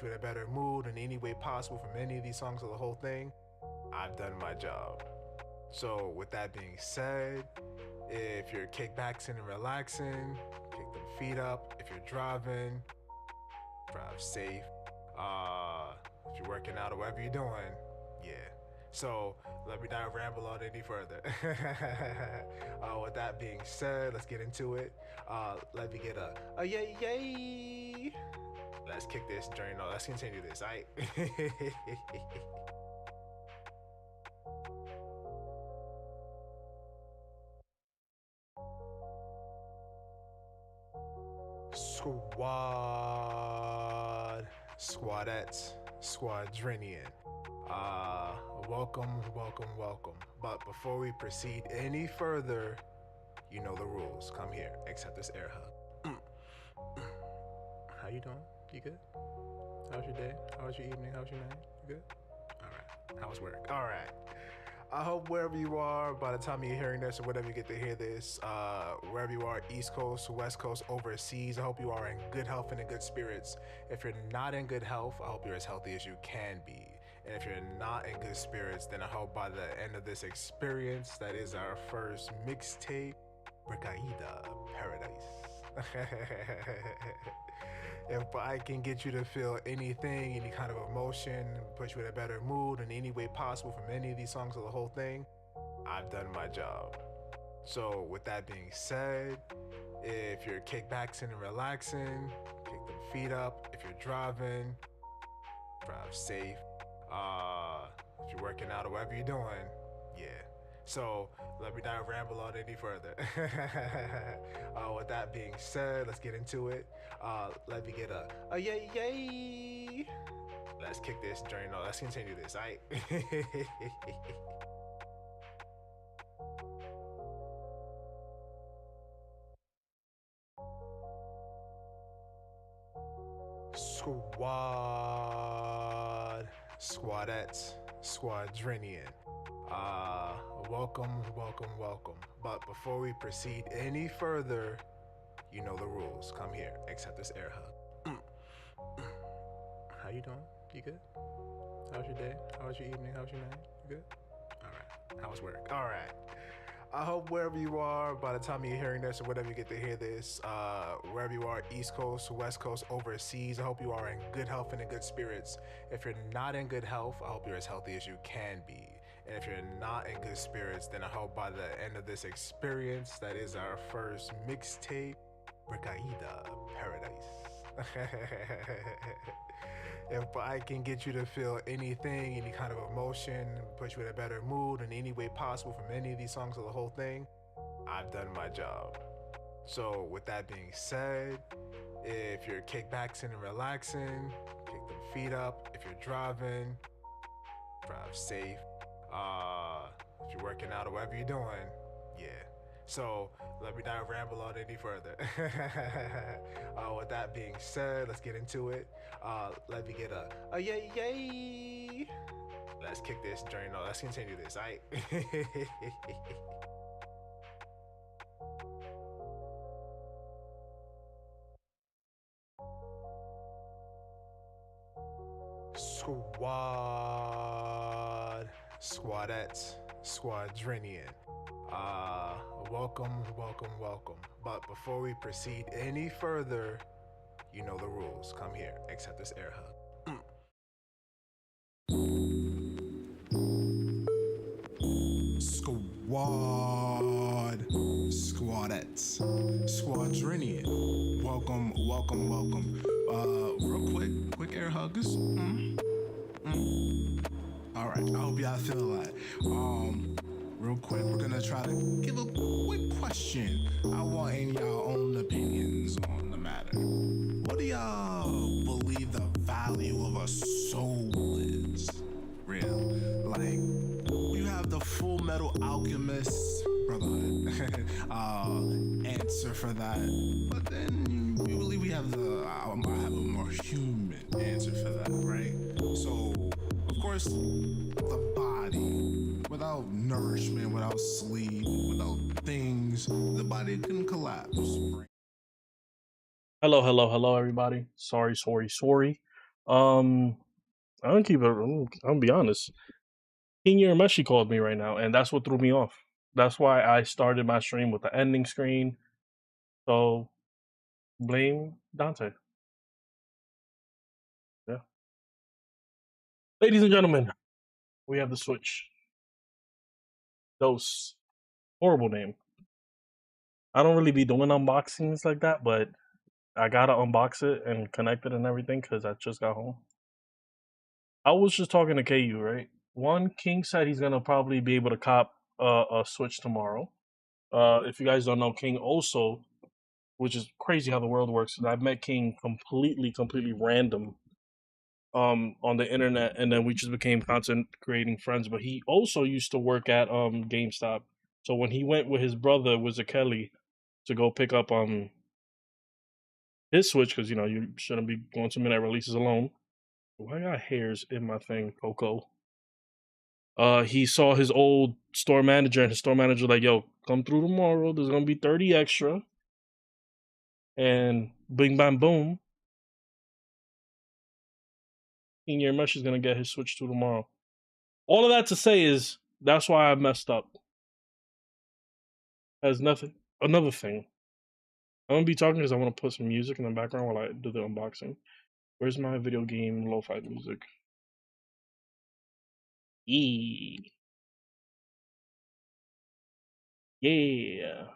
you in a better mood in any way possible from any of these songs or the whole thing, I've done my job. So with that being said, if you're kickbacking and relaxing, kick them feet up. If you're driving, drive safe. If you're working out or whatever you're doing, yeah. So let me not ramble on any further. With that being said, let's get into it. Let me get a yay yay. Let's kick this journey. No, let's continue this. All right. Squad, squadettes, squadrinian. Uh, welcome. But before we proceed any further, you know the rules. Come here, accept this air hug. How you doing? You good? How's your day? How was your evening? How's your night? You good? All right. How was work? All right. I hope wherever you are, by the time you're hearing this or whatever you get to hear this, wherever you are, East Coast, West Coast, overseas, I hope you are in good health and in good spirits. If you're not in good health, I hope you're as healthy as you can be. And if you're not in good spirits, then I hope by the end of this experience, that is our first mixtape, Recaída Paradise. If I can get you to feel anything, any kind of emotion, put you in a better mood in any way possible from any of these songs or the whole thing, I've done my job. So with that being said, if you're kickbacking and relaxing, kick them feet up. If you're driving, drive safe. If you're working out or whatever you're doing, yeah. So let me not ramble on any further. With that being said, let's get into it. Let me get a yay yay. Let's kick this journey. No, let's continue this. All right. Squad, squadettes, squadrinian. Welcome. But before we proceed any further, you know the rules. Come here, accept this air hug. How you doing? You good? How's your day? How was your evening? How's your night? You good? All right. How was work? All right. I hope wherever you are, by the time you're hearing this or whatever you get to hear this, wherever you are, East Coast, West Coast, overseas, I hope you are in good health and in good spirits. If you're not in good health, I hope you're as healthy as you can be. And if you're not in good spirits, then I hope by the end of this experience, that is our first mixtape, Recaída Paradise. If I can get you to feel anything, any kind of emotion, put you in a better mood in any way possible from any of these songs or the whole thing, I've done my job. So with that being said, if you're kickbacking and relaxing, kick them feet up. If you're driving, drive safe. If you're working out or whatever you're doing, yeah. So let me not ramble on any further. With that being said, let's get into it. Let me get a yay yay. Let's kick this journey. No, let's continue this. All right. Squad, squadettes, squadrinian. Welcome. But before we proceed any further, you know the rules. Come here, accept this air hug. Squad, squadettes, squadrinian. Welcome. Real quick air huggers. All right, I hope y'all feel that. Real quick, we're gonna try to give a quick question. I want any of y'all own opinions on the matter. What do y'all believe the value of a soul is? Real, like, you have the Full Metal Alchemist Brotherhood answer for that, but then we believe we have I have a more human answer for that, right? So, of course, the body, without nourishment, without sleep, without things, the body can collapse. Hello, everybody. Sorry. I don't keep it. I'll be honest. King Urameshi called me right now, and that's what threw me off. That's why I started my stream with the ending screen. So blame Dante. Yeah, ladies and gentlemen, we have the Switch. Dose. Horrible name. I don't really be doing unboxings like that, but I gotta unbox it and connect it and everything because I just got home. I was just talking to KU, right? One, King said he's gonna probably be able to cop a Switch tomorrow. If you guys don't know, King also, which is crazy how the world works. I met King completely random on the internet, and then we just became content creating friends. But he also used to work at GameStop. So when he went with his brother Wizard Kelly to go pick up his Switch, because you know you shouldn't be going to midnight releases alone. Why I got hairs in my thing, Coco? He saw his old store manager, and his store manager like, "Yo, come through tomorrow. There's gonna be 30 extra." And bing bam boom, Senior Mesh is gonna get his Switch 2 tomorrow. All of that to say is that's why I messed up. Has nothing. Another thing. I'm gonna be talking because I want to put some music in the background while I do the unboxing. Where's my video game lo-fi music? Yeah. Yeah.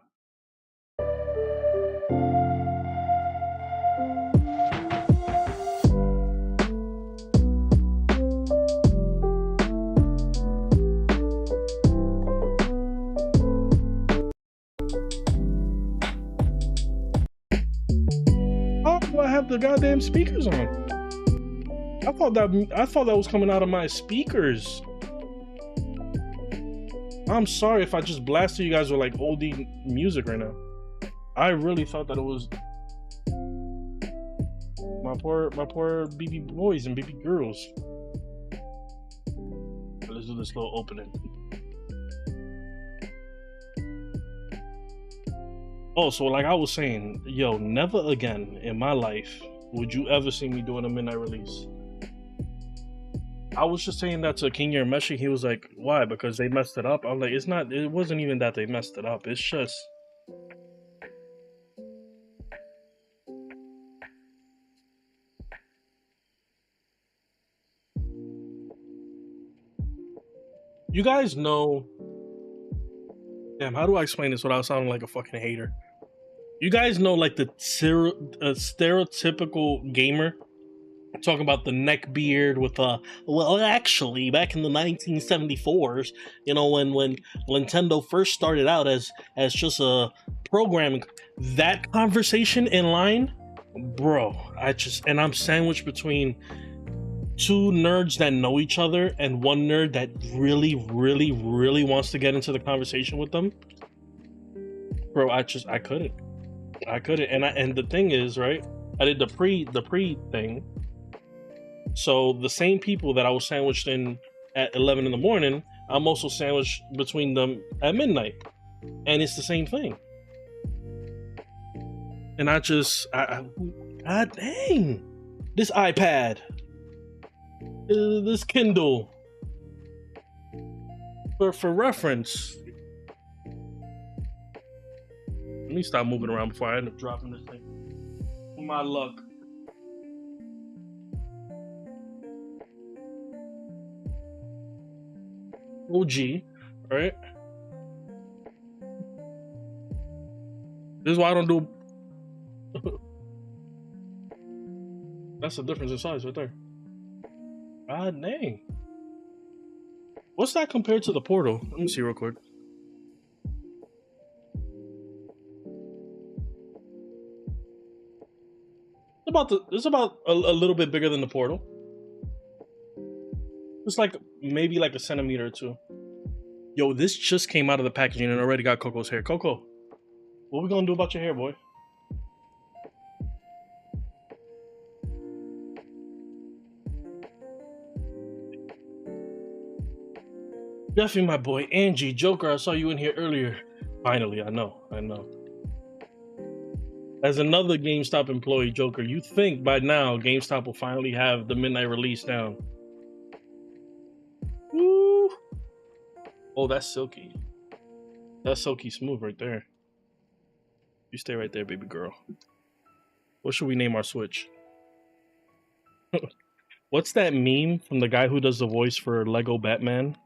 How do I have the goddamn speakers on? I thought that was coming out of my speakers. I'm sorry if I just blasted you guys with like oldie music right now. I really thought that it was my poor BB boys and BB girls. Let's do this little opening. Oh, so like I was saying, yo, never again in my life would you ever see me doing a midnight release. I was just saying that to King Urameshi. He was like, "Why? Because they messed it up." I'm like, "It's not. It wasn't even that they messed it up. It's just." You guys know. Damn, how do I explain this without sounding like a fucking hater? You guys know, like the stereotypical gamer talking about the neck beard with well, actually back in the 1974s, you know, when Nintendo first started out as just a programming, that conversation in line, bro, I'm sandwiched between two nerds that know each other and one nerd that really wants to get into the conversation with them. Bro, I couldn't. And the thing is, right, I did the pre thing. So the same people that I was sandwiched in at 11 in the morning, I'm also sandwiched between them at midnight, and it's the same thing. And God dang, this iPad, this Kindle. For reference, let me stop moving around before I end up dropping this thing. For my luck. OG, right? This is why I don't do. That's the difference in size right there. God dang. What's that compared to the Portal? Let me see real quick. It's about a little bit bigger than the Portal. It's like maybe like a centimeter or two. Yo, this just came out of the packaging and already got Coco's hair. Coco, what we gonna do about your hair, boy? Definitely my boy. Angie, Joker, I saw you in here earlier. Finally, I know. As another GameStop employee, Joker, you think by now GameStop will finally have the midnight release down? Woo! Oh, that's silky. That's silky smooth right there. You stay right there, baby girl. What should we name our Switch? What's that meme from the guy who does the voice for Lego Batman?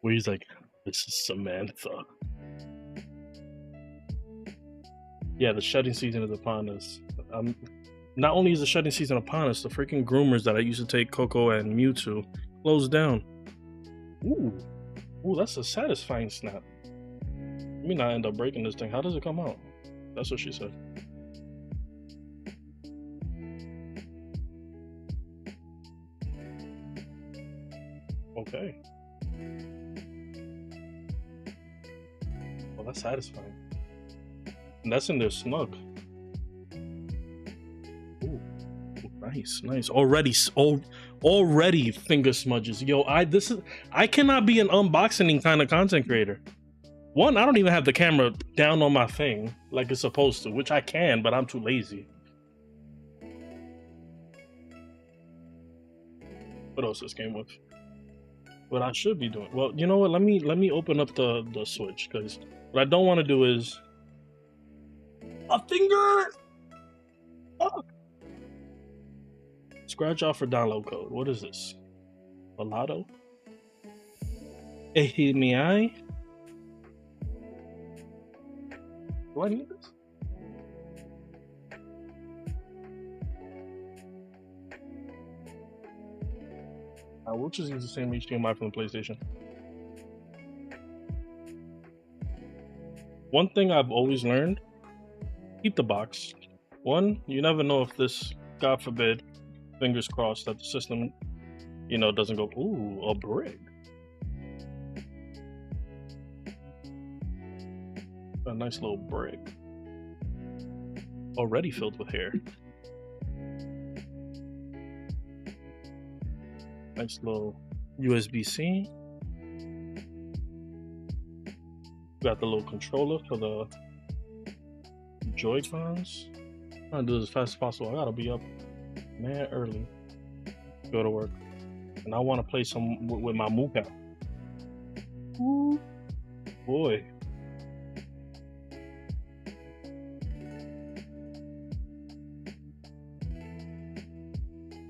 Where he's like, "This is Samantha." Yeah, the shedding season is upon us. Not only is the shedding season upon us, the freaking groomers that I used to take Coco and Mewtwo closed down. Ooh, that's a satisfying snap. Let me not end up breaking this thing. How does it come out? That's what she said. Okay. Well, that's satisfying. And that's in there snug. Ooh, nice. Already finger smudges. Yo, I cannot be an unboxing kind of content creator. One, I don't even have the camera down on my thing like it's supposed to, which I can, but I'm too lazy. What else this came with? What I should be doing? Well, you know what? Let me open up the Switch, because what I don't want to do is a finger. Oh. Scratch off for download code. What is this? Balado? Ehimiai? Do I need this? We'll just use the same HDMI from the PlayStation. One thing I've always learned, keep the box. One, you never know if this, God forbid, fingers crossed, that the system, doesn't go, ooh, a brick. A nice little brick. Already filled with hair. Nice little USB-C. Got the little controller for the Joy-Cons. I'm gonna do this as fast as possible. I gotta be up man early. Go to work. And I wanna play some with my Mooka. Ooh, boy.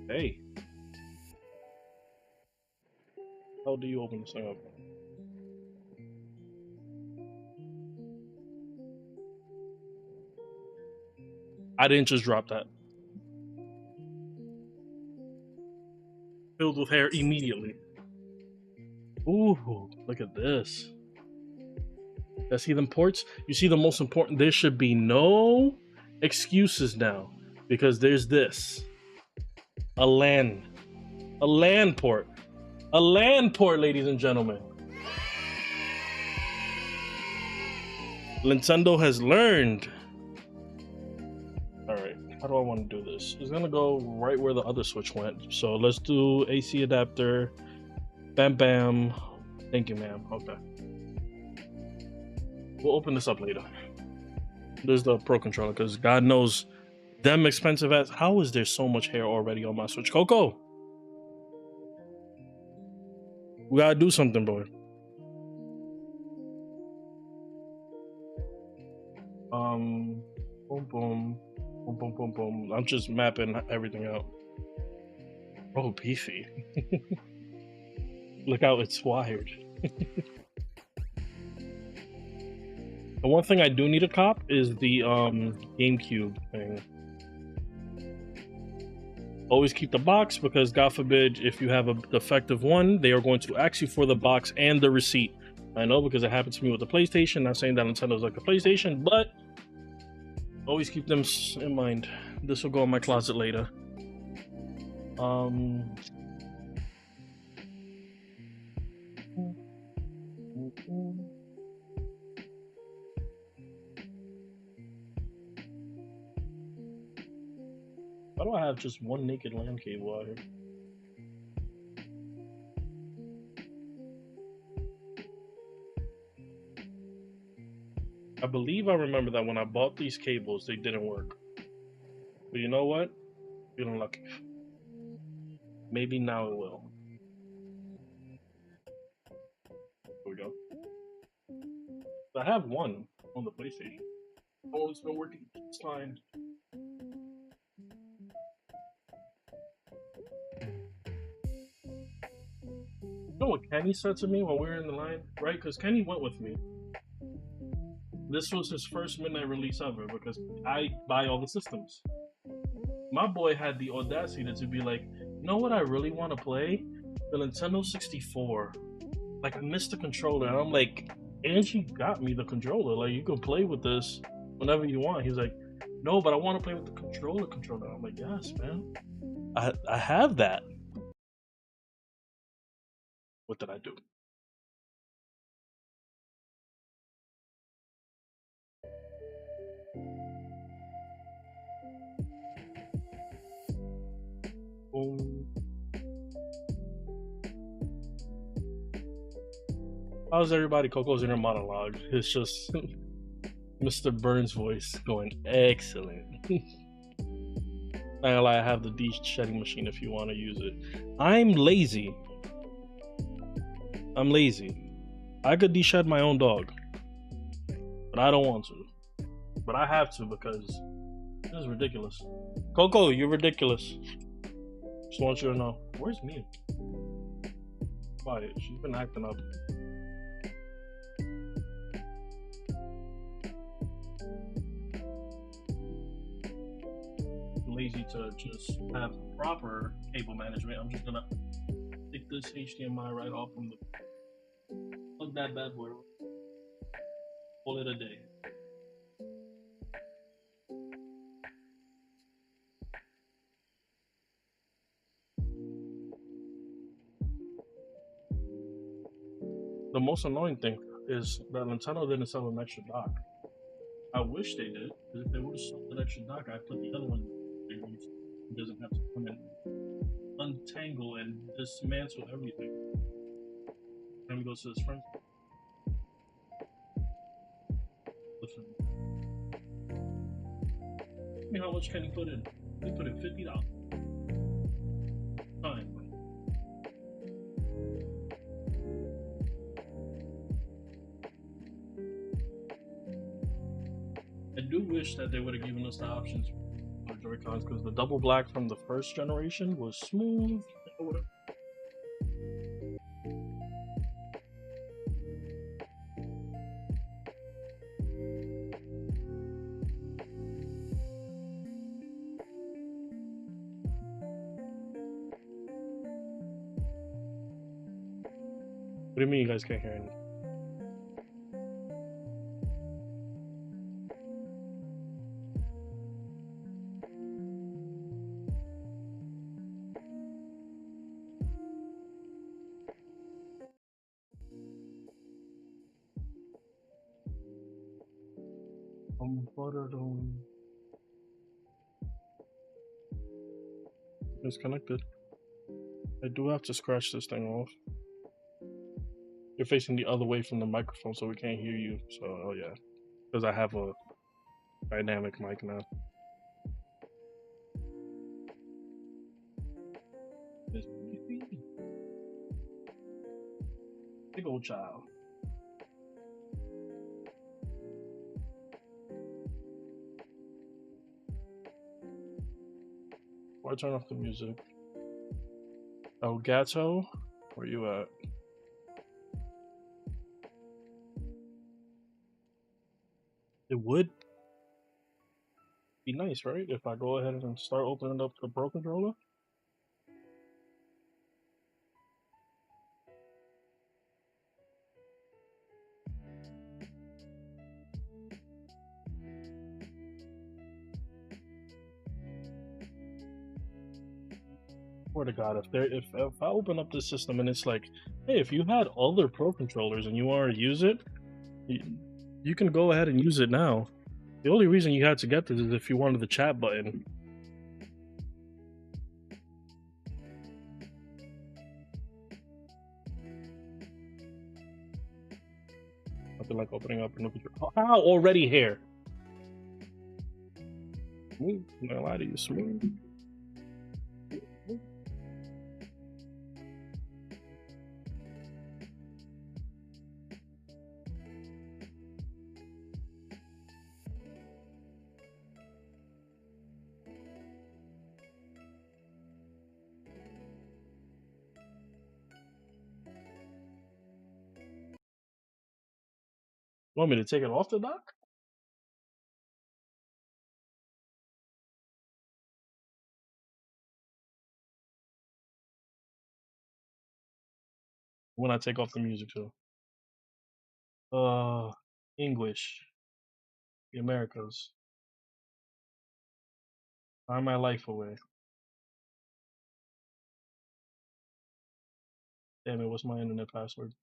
Hey. How do you open this thing up? I didn't just drop that. Filled with hair immediately. Ooh, look at this. You see them ports? You see the most important, there should be no excuses now, because there's this. A LAN port. A LAN port, ladies and gentlemen. Nintendo has learned. Alright, how do I want to do this? It's gonna go right where the other Switch went. So let's do AC adapter. Bam bam. Thank you, ma'am. Okay. We'll open this up later. There's the Pro Controller, because God knows them expensive ass. How is there so much hair already on my Switch? Coco! We gotta do something, boy. Boom, boom, boom, boom, boom, boom. I'm just mapping everything out. Oh, beefy. Look how it's wired. The one thing I do need to cop is the GameCube thing. Always keep the box, because God forbid if you have a defective one, they are going to ask you for the box and the receipt. I know, because it happened to me with the PlayStation. Not saying that Nintendo's like the PlayStation, but always keep them in mind. This will go in my closet later. Why do I have just one naked LAN cable out here? I believe I remember that when I bought these cables, they didn't work. But you know what? Feeling lucky. Maybe now it will. Here we go. I have one on the PlayStation. Oh, it's been working just fine. You know what Kenny said to me while we were in the line? Right? Because Kenny went with me. This was his first midnight release ever because I buy all the systems. My boy had the audacity to be like, you know what I really want to play? The Nintendo 64. Like, I missed the controller. And I'm like, Angie got me the controller. Like, you can play with this whenever you want. He's like, no, but I want to play with the controller. I'm like, yes, man. I have that. What did I do? Boom. How's everybody? Coco's inner monologue. It's just Mr. Burns' voice going excellent. I have the de-shedding machine if you want to use it. I'm lazy. I could de-shed my own dog, but I don't want to. But I have to because this is ridiculous. Coco, you're ridiculous. Just want you to know. Where's Mia? Quiet. She's been acting up. Lazy to just have proper cable management. I'm just gonna take this HDMI right off from the plug that bad boy. Call it a day. The most annoying thing is that Nintendo didn't sell an extra dock. I wish they did, because if they would have sold an extra dock, I'd put the other one. It doesn't have to come in, untangle and dismantle everything. Then we go to his friend. Listen. Tell me how much can he put in? He put in $50. Fine. I do wish that they would have given us the options for Joy-Cons because the double black from the first generation was smooth. What do you mean you guys can't hear anything? It's connected. I do have to scratch this thing off. You're facing the other way from the microphone, so we can't hear you. So, oh yeah, because I have a dynamic mic now. Big old child. Why turn off the music? Oh, Gato, where you at? It would be nice, right? If I go ahead and start opening up the Pro Controller. Swear to God, if I open up this system and it's like, hey, if you had other Pro Controllers and you want to use it, you can go ahead and use it now. The only reason you had to get this is if you wanted the chat button. nothing like opening up a new computer. How already here? Smooth. I'm not gonna lie to you, smooth. Want me to take it off the dock? When I take off the music too. Uh, English, the Americas. Find my life away. Damn it, what's my internet password?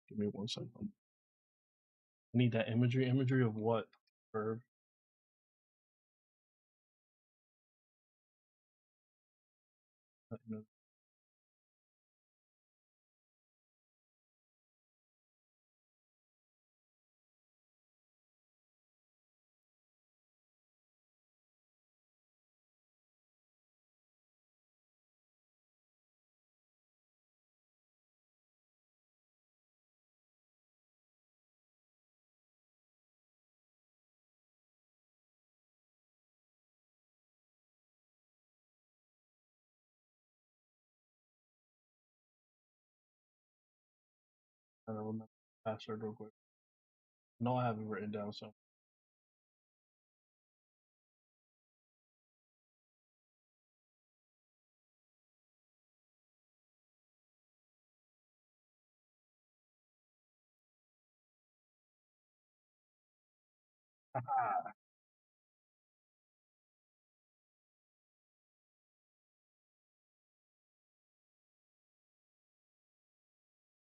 Give me 1 second. I need that imagery. Imagery of what? Verb. I don't remember the password real quick. No, I have it written down. So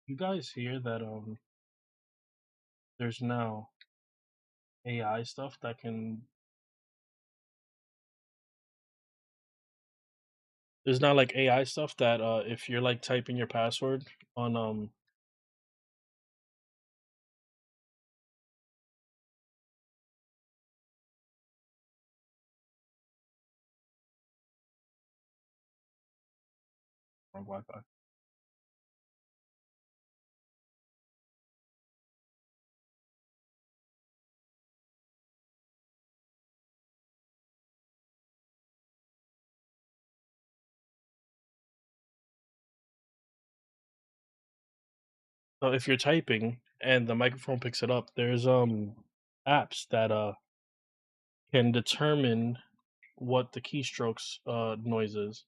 you guys hear that? There's now AI stuff that can. There's now like AI stuff that if you're like typing your password on on Wi-Fi. So if you're typing and the microphone picks it up, there's apps that can determine what the keystrokes noise is.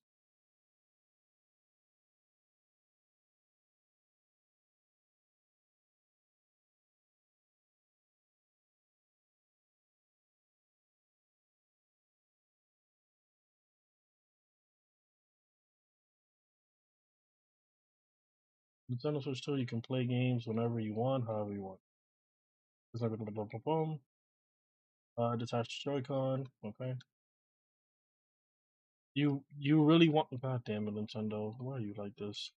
Nintendo Switch 2, you can play games whenever you want, however you want. It's like boom, detach the Joy-Con. Okay. You really want? God damn it, Nintendo! Why are you like this?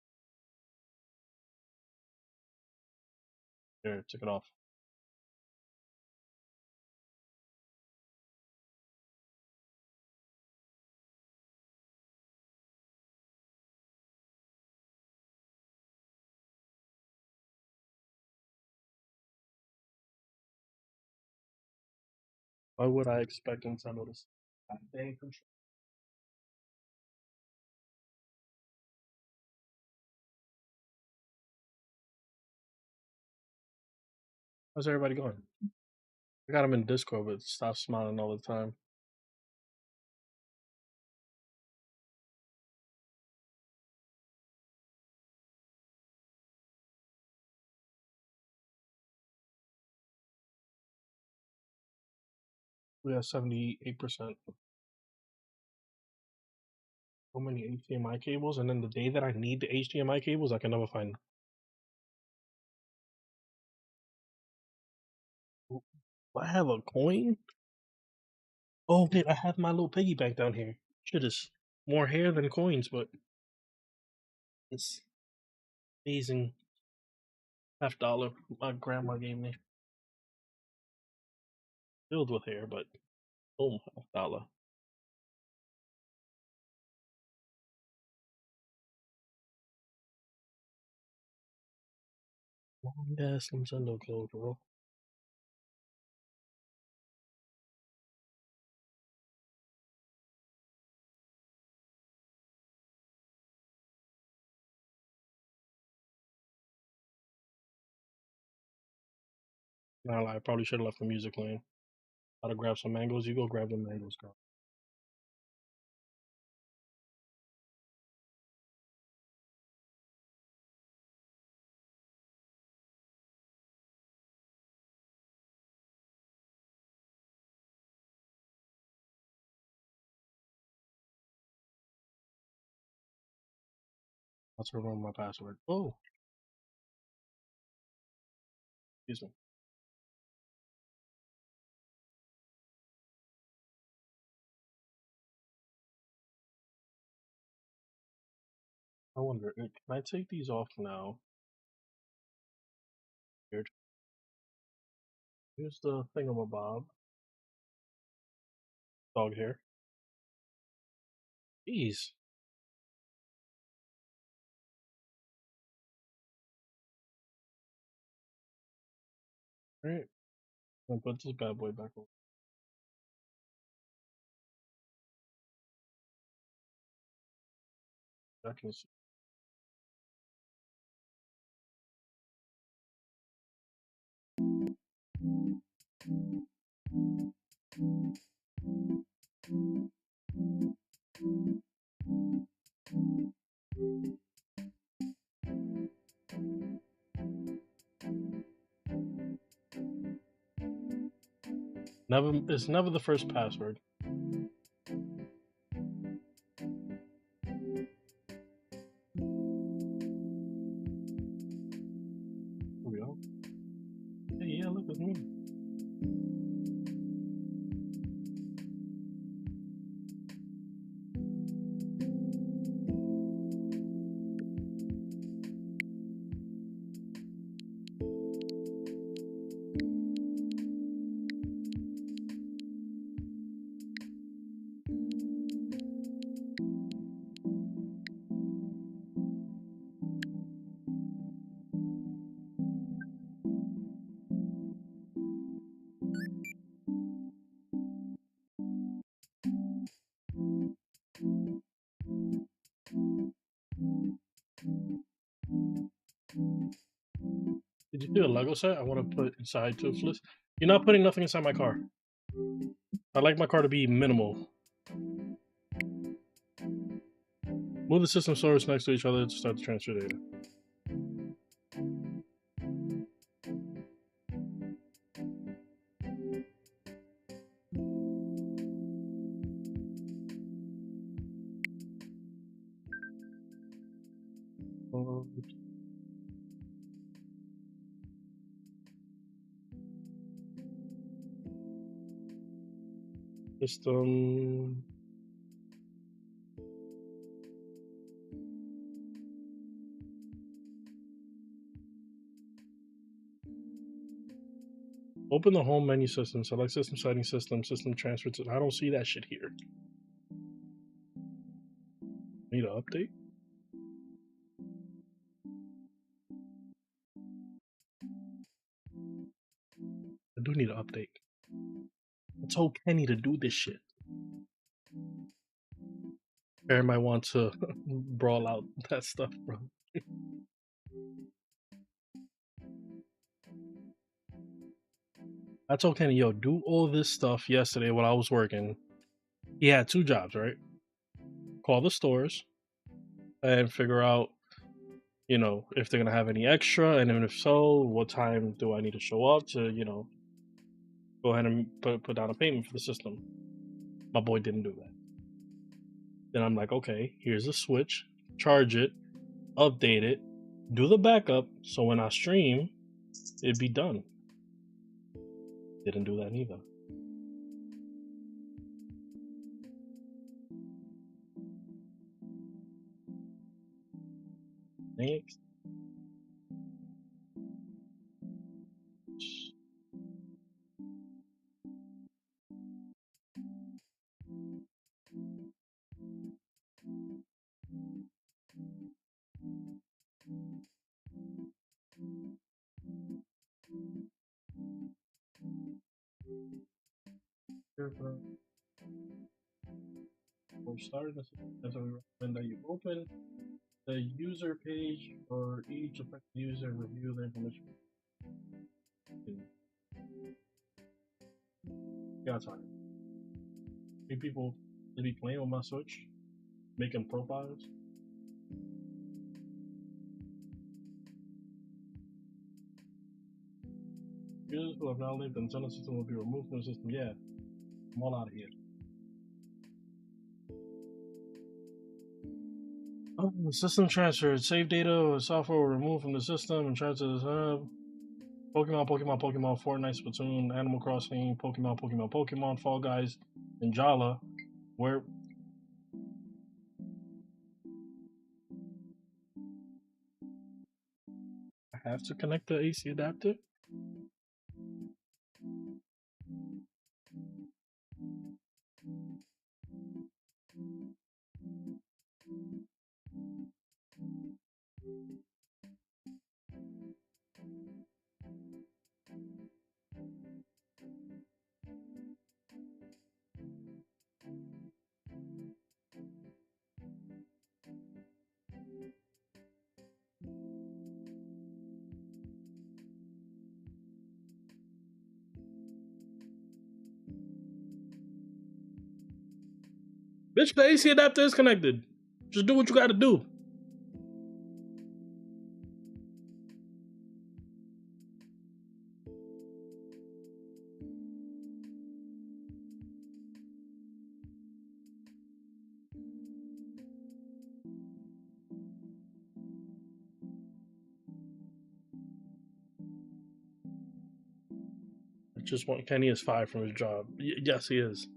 Here, take it off. Why would I expect Nintendo to? Dang control. How's everybody going? I got him in Discord, but stop smiling all the time. We have 78%. So many HDMI cables, and then the day that I need the HDMI cables, I can never find them. Do I have a coin? Oh, wait, I have my little piggy bank down here. Shit is more hair than coins, but This amazing $half my grandma gave me. Filled with hair, but boom, $1. Long ass Nintendo code, bro. Nah, I probably should have left the music playing. Gotta grab some mangoes. You go grab the mangoes, girl. Let's remember my password. Oh, excuse me. I wonder, can I take these off now? Weird. Here's the thingamabob. Dog hair. Jeez. Alright. I'll put this bad boy back on. I can see. It's never the first password. Here we go. Hey, yeah, look at me. Did you do a Lego set? I want to put inside Toothless. You're not putting nothing inside my car. I like my car to be minimal. Move the system storage next to each other to start the transfer data. System. Open the home menu system, select system setting system transfer to. I don't see that shit here. Need an update? I do need an update. I told Kenny to do this shit. Barry might want to brawl out that stuff, bro. I told Kenny, yo, do all this stuff yesterday while I was working. He had 2 jobs, right? Call the stores and figure out, you know, if they're gonna have any extra, and then if so, what time do I need to show up to, you know, go ahead and put down a payment for the system. My boy didn't do that. Then I'm like, okay, here's a switch, charge it, update it, do the backup, so when I stream, it'd be done. Didn't do that either. Thanks. For starting this, as I recommend that you open the user page for each affected user and review the information. Yeah, time. Need people to be playing on my Switch, making profiles. Users who have validated the Nintendo system will be removed from the system. Yeah, I'm all out of here. Oh, the system transferred. Save data or software were removed from the system and transferred to the hub. Pokemon, Fortnite, Splatoon, Animal Crossing, Pokemon, Fall Guys, and Jala. Where I have to connect the AC adapter? Bitch, the AC adapter is connected. Just do what you gotta do. I just want Kenny is fired from his job. Yes, he is.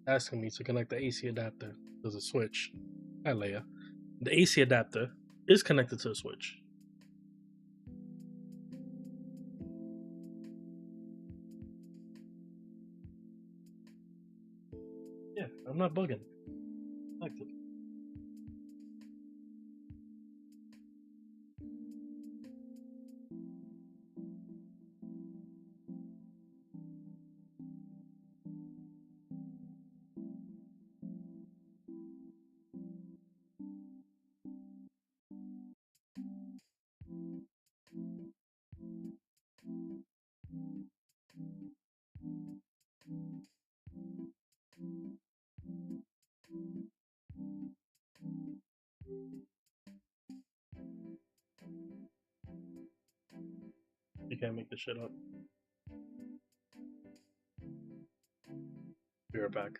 Asking me to connect the AC adapter to the Switch. Hi, Leia. The AC adapter is connected to the Switch. Yeah, I'm not bugging. Connected. You can't make this shit up. Be right back.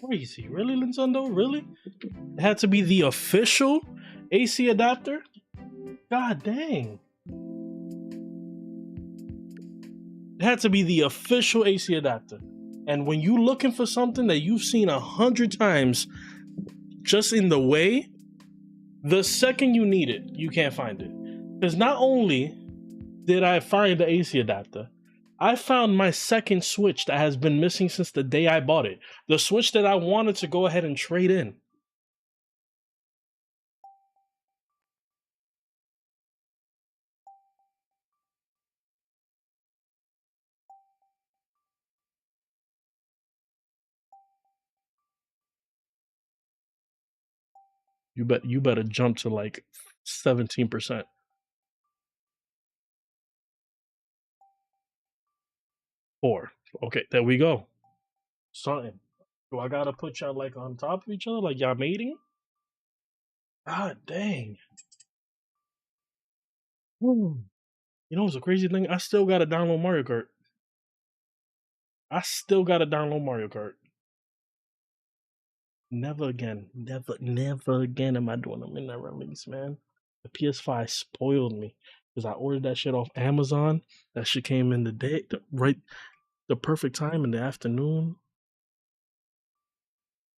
Crazy. Really, Nintendo? Really? It had to be the official AC adapter? God dang. It had to be the official AC adapter. And when you looking for something that you've seen 100 times just in the way, the second you need it, you can't find it. Because not only did I find the AC adapter, I found my second Switch that has been missing since the day I bought it. The Switch that I wanted to go ahead and trade in. You better jump to like 17%. 4. Okay, there we go. Something. Do I gotta put y'all like on top of each other, like y'all mating? God dang. You know what's a crazy thing? I still gotta download Mario Kart. I still gotta download Mario Kart. Never again. Never again am I doing them in that release, man. The PS5 spoiled me. Because I ordered that shit off Amazon. That shit came in the perfect time in the afternoon.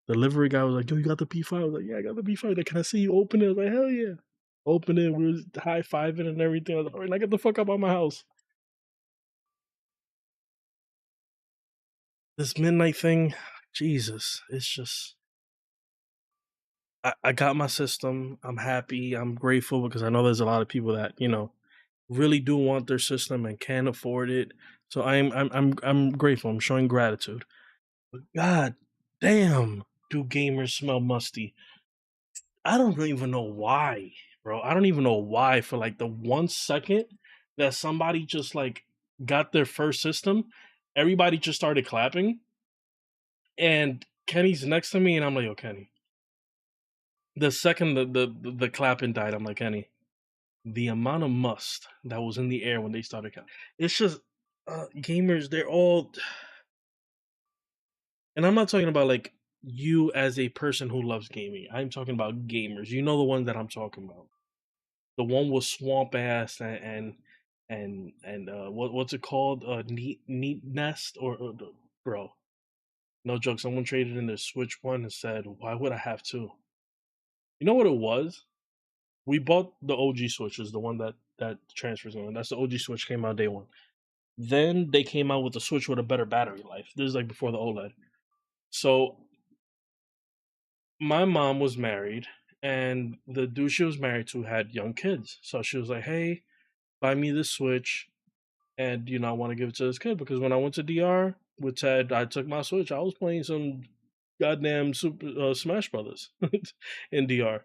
The delivery guy was like, yo, you got the P5? I was like, yeah, I got the P5. Like, can I see you open it? I was like, hell yeah. Open it, we were high-fiving and everything. I was like, all right, now get the fuck up out my house. This midnight thing, Jesus, it's just I got my system. I'm happy. I'm grateful because I know there's a lot of people that, really do want their system and can't afford it. So I'm grateful. I'm showing gratitude. But god damn, do gamers smell musty. I don't even know why, bro. I don't even know why for like the 1 second that somebody just like got their first system, everybody just started clapping. And Kenny's next to me and I'm like, yo, Kenny. The second the clapping died, I'm like, Kenny, the amount of must that was in the air when they started clapping. It's just gamers, they're all, and I'm not talking about like you as a person who loves gaming. I'm talking about gamers. You know the ones that I'm talking about. The one with swamp ass and what's it called? Neat nest or bro. No joke. Someone traded in their Switch One and said, "Why would I have two?" You know what it was? We bought the OG Switches, the one that transfers on. That's the OG Switch came out day one. Then they came out with the Switch with a better battery life. This is like before the OLED. So my mom was married, and the dude she was married to had young kids. So she was like, "Hey, buy me this Switch, and I want to give it to this kid because when I went to DR with Ted, I took my Switch. I was playing some goddamn Super Smash Brothers in DR.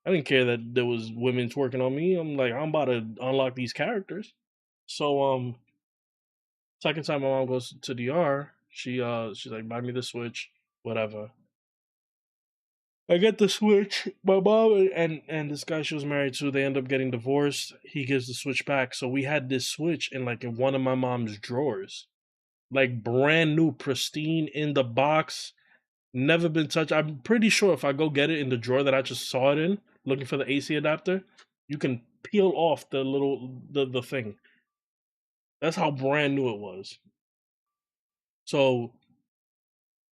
I didn't care that there was women twerking on me. I'm like, I'm about to unlock these characters. So second time my mom goes to DR, she's like, buy me the Switch, whatever. I get the Switch. My mom and this guy she was married to, they end up getting divorced. He gives the Switch back. So we had this Switch in one of my mom's drawers. Like brand new, pristine in the box, never been touched. I'm pretty sure if I go get it in the drawer that I just saw it in, looking for the AC adapter, you can peel off the thing. That's how brand new it was. So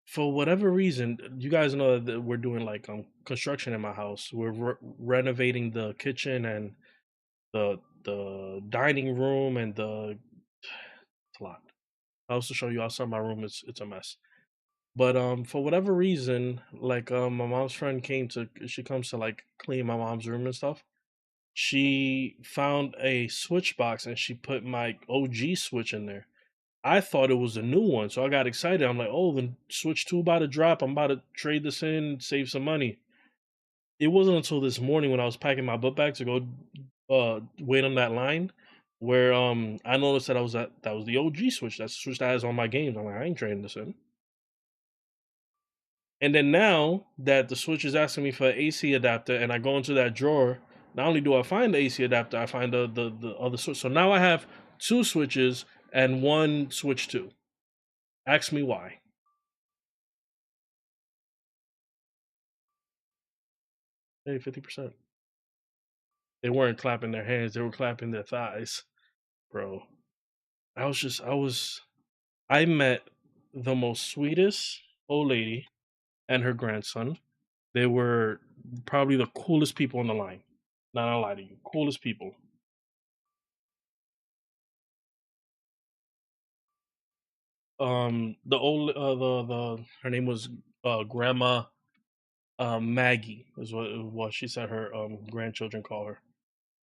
for whatever reason, you guys know that we're doing like construction in my house. We're renovating the kitchen and the dining room and it's a lot. I'll also show you outside my room. It's a mess. But for whatever reason, like my mom's friend she comes to like clean my mom's room and stuff. She found a switch box and she put my OG switch in there. I thought it was a new one, so I got excited. I'm like, oh, the Switch 2 about to drop. I'm about to trade this in, save some money. It wasn't until this morning when I was packing my book bag to go wait on that line where I noticed that was the OG Switch. That's the Switch that has all my games. I'm like, I ain't trading this in. And then now that the Switch is asking me for an AC adapter and I go into that drawer, not only do I find the AC adapter, I find the other Switch. So now I have two Switches and one Switch 2. Ask me why. Hey, 50%. They weren't clapping their hands; they were clapping their thighs, bro. I met the most sweetest old lady and her grandson. They were probably the coolest people on the line. Not gonna lie to you, coolest people. The old the her name was Grandma Maggie is what she said her grandchildren call her,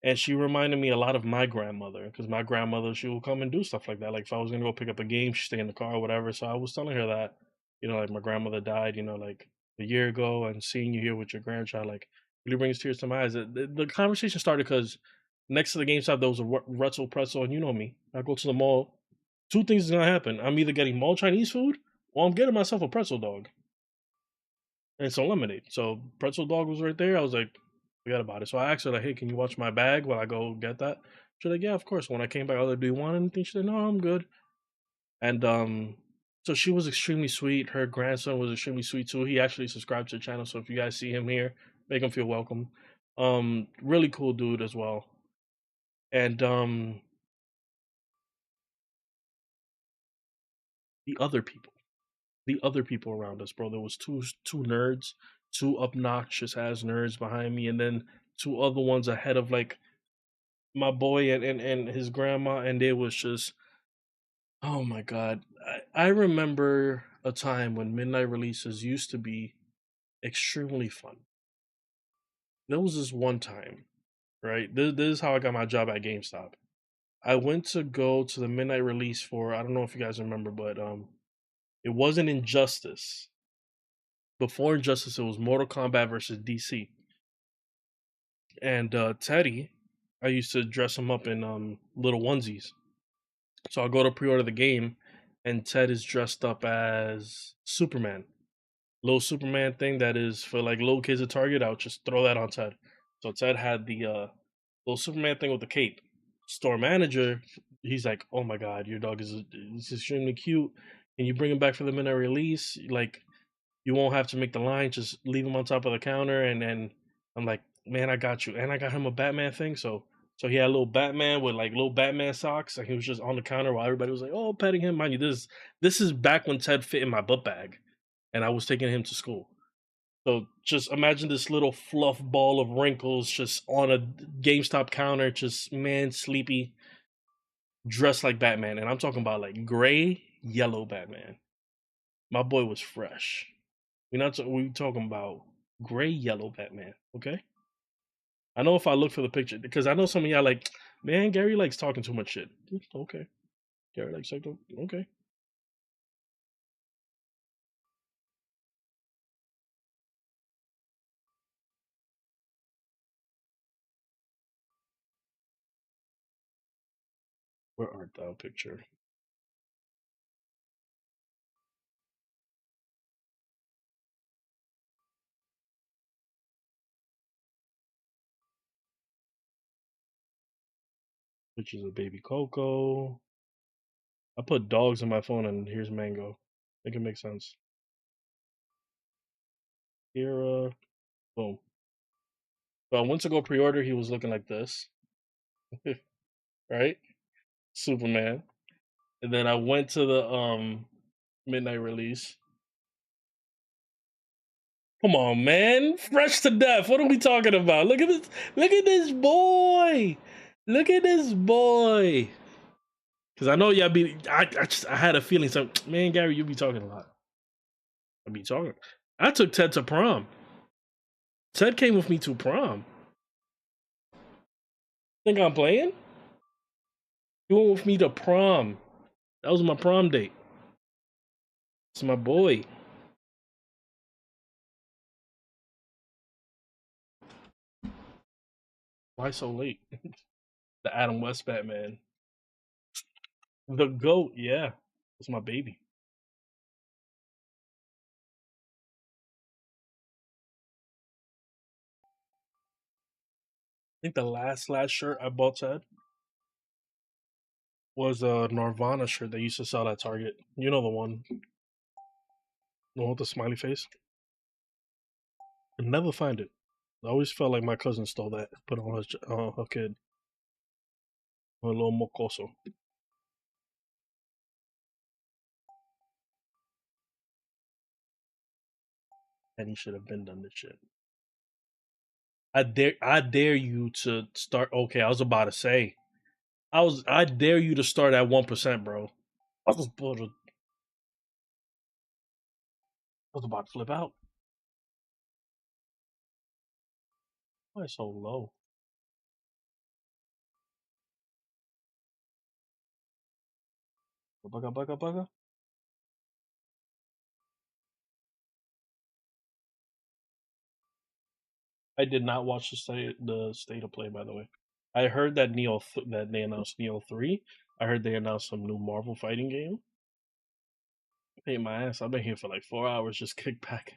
and she reminded me a lot of my grandmother because my grandmother she would come and do stuff like that. Like if I was gonna go pick up a game, she'd stay in the car or whatever. So I was telling her that, like my grandmother died, like a year ago, and seeing you here with your grandchild like really brings tears to my eyes. The conversation started because next to the GameStop there was a Retzel pretzel, and you know me, I go to the mall. Two things is gonna happen. I'm either getting mall Chinese food or I'm getting myself a pretzel dog and some lemonade. So pretzel dog was right there. I was like, forget about it. So I asked her like, hey, can you watch my bag while I go get that? She's like, yeah, of course. When I came back, I was like, do you want anything? She said, no, I'm good. And so she was extremely sweet. Her grandson was extremely sweet too. He actually subscribed to the channel. So if you guys see him here, make him feel welcome. Really cool dude as well. And the other people, the other people around us, bro. There was two nerds, two obnoxious ass nerds behind me, and then two other ones ahead of like my boy and his grandma, and it was just oh my god. I remember a time when midnight releases used to be extremely fun. There was this one time, right? This is how I got my job at GameStop. I went to go to the midnight release for I don't know if you guys remember, but it wasn't Injustice. Before Injustice, it was Mortal Kombat versus DC. And Teddy, I used to dress him up in little onesies. So I'll go to pre-order the game, and Ted is dressed up as Superman. Little Superman thing that is for like little kids at Target. I'll just throw that on Ted. So Ted had the little Superman thing with the cape. Store manager, he's like, "Oh my god, your dog is extremely cute. Can you bring him back for the minute release? Like, you won't have to make the line. Just leave him on top of the counter." And then I'm like, "Man, I got you." And I got him a Batman thing. So he had a little Batman with like little Batman socks, and he was just on the counter while everybody was like, "Oh, petting him." Mind you, this is back when Ted fit in my book bag, and I was taking him to school. So just imagine this little fluff ball of wrinkles just on a GameStop counter, just man sleepy, dressed like Batman, and I'm talking about like gray, yellow Batman. My boy was fresh. We talking about gray, yellow Batman. Okay. I know if I look for the picture because I know some of y'all like, man, Gary likes talking too much shit. Okay. Gary likes talking. Okay. Where art thou? Picture, pictures of baby Coco. I put dogs in my phone, and here's Mango. Make it make sense. Here, boom. So I went to go pre-order. He was looking like this, right? Superman. And then I went to the midnight release. Come on, man. Fresh to death. What are we talking about? Look at this. Look at this boy. Look at this boy. Because I know y'all be. I had a feeling. So, man, Gary, you be talking a lot. I be talking. I took Ted to prom. Ted came with me to prom. Think I'm playing? He went with me to prom. That was my prom date. It's my boy. Why so late? The Adam West Batman. The GOAT, yeah. It's my baby. I think the last shirt I bought Ted was a Nirvana shirt they used to sell at Target. You know the one with the smiley face. I never find it. I always felt like my cousin stole that, put on her kid, her little mocoso. And he should have been done this shit. I dare you to start. Okay, I was about to say, I dare you to start at 1%, bro. I was about to flip out. Why so low? Bugga, bugga, bugga. I did not watch the state of play, by the way. I heard that that they announced Neo 3. I heard they announced some new Marvel fighting game. Hey, my ass! I've been here for like 4 hours, just kick back.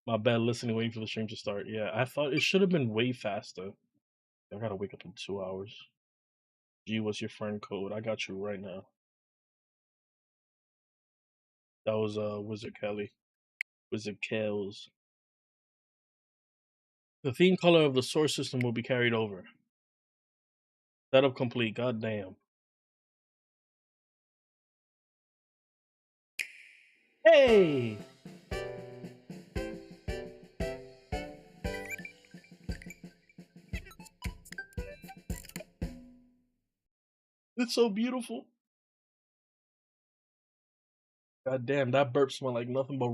My bad, listening, waiting for the stream to start. Yeah, I thought it should have been way faster. I gotta wake up in 2 hours. G, what's your friend code? I got you right now. That was Wizard Kelly. Wizard Kells. The theme color of the source system will be carried over. Setup complete. Goddamn. Hey, it's so beautiful. God damn, that burp smelled like nothing but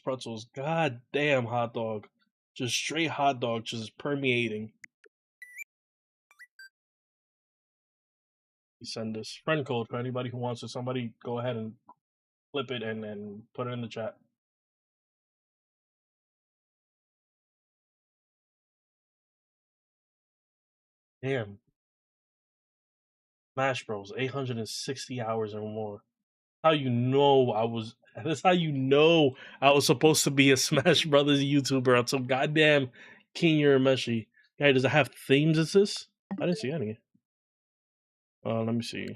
pretzels. God damn, hot dog. Just straight hot dog, just permeating. You send this friend code for anybody who wants it. Somebody go ahead and flip it and put it in the chat. Damn. Smash Bros. 860 hours or more. How you know I was that's how you know I was supposed to be a Smash Brothers YouTuber on some goddamn Kinya Meshi. Guy, does it have themes as this? I didn't see any. Let me see.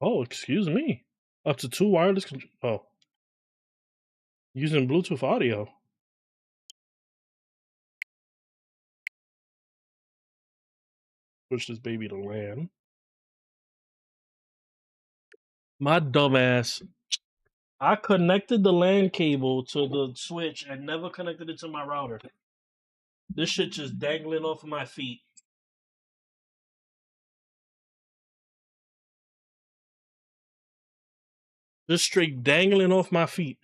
Oh, excuse me. Up to 2 wireless oh. Using Bluetooth audio. Push this baby to LAN. My dumbass. I connected the LAN cable to the switch and never connected it to my router. This shit just dangling off of my feet. Just straight dangling off my feet.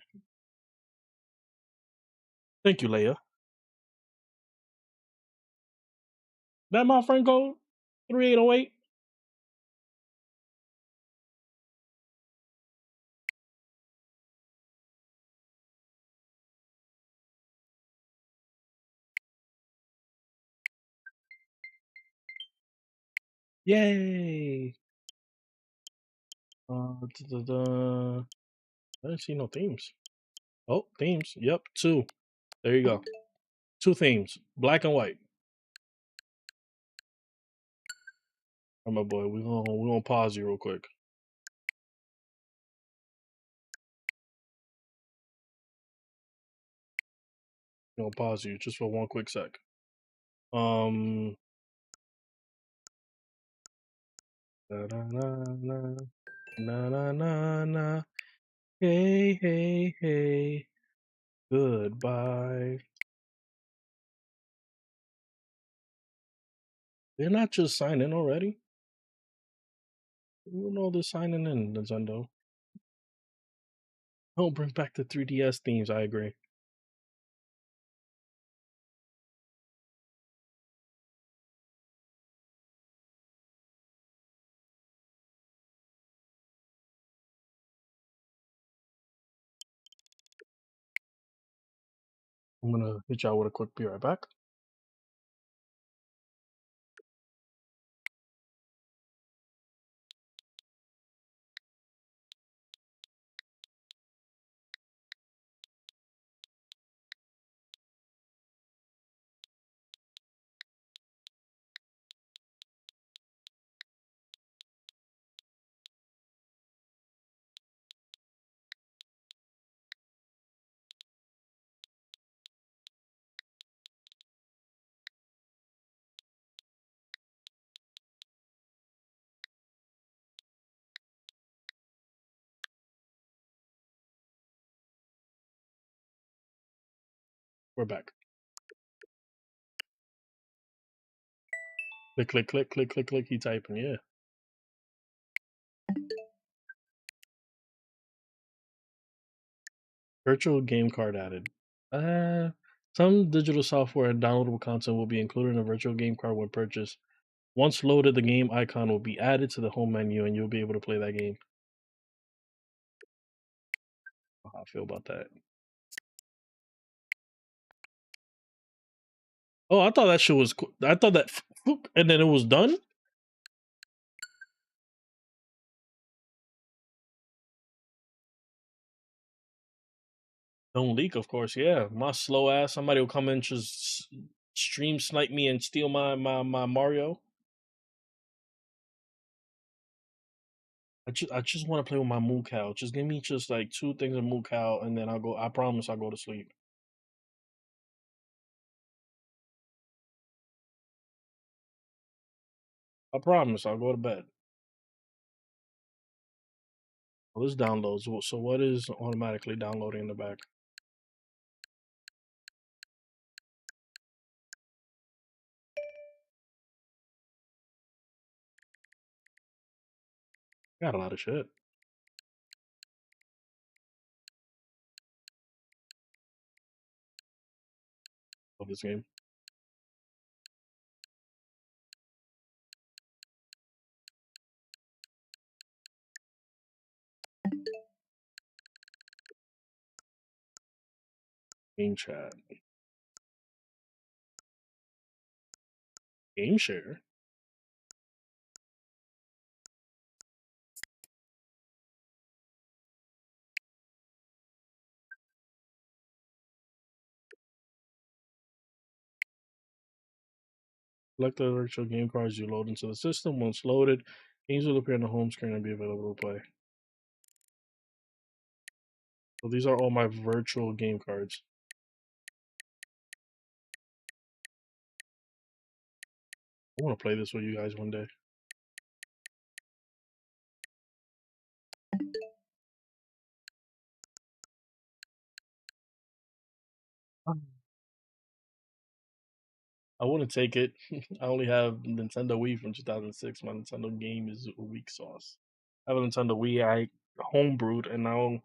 Thank you, Leia. That my friend code? 3808? Yay! Da-da-da. I didn't see no themes. Oh, themes. Yep, 2. There you go. 2 themes. Black and white. All right, my boy. We gonna pause you real quick. We're gonna pause you just for one quick sec. Um. Na na na na na na na. Hey hey hey. Goodbye. They're not just signing already. You know they're signing in, Nintendo. Don't bring back the 3DS themes. I agree. I'm gonna hit y'all with a quick be right back. We're back. Click, click, click, click, click, click. He typing, yeah. Virtual game card added. Some digital software and downloadable content will be included in a virtual game card when purchased. Once loaded, the game icon will be added to the home menu, and you'll be able to play that game. How I feel about that. Oh, I thought that shit was. I thought that, and then it was done. Don't leak, of course. Yeah, my slow ass. Somebody will come in just stream snipe me and steal my Mario. I just want to play with my moo cow. Just give me just like 2 things of moo cow, and then I'll go. I promise I'll go to sleep. I promise I'll go to bed. Well, this downloads. So what is automatically downloading in the back? Got a lot of shit of this game. Game chat. Game share. Select the virtual game cards you load into the system. Once loaded, games will appear on the home screen and be available to play. So these are all my virtual game cards. I want to play this with you guys one day. I wouldn't take it. I only have Nintendo Wii from 2006. My Nintendo game is a weak sauce. I have a Nintendo Wii I homebrewed, and now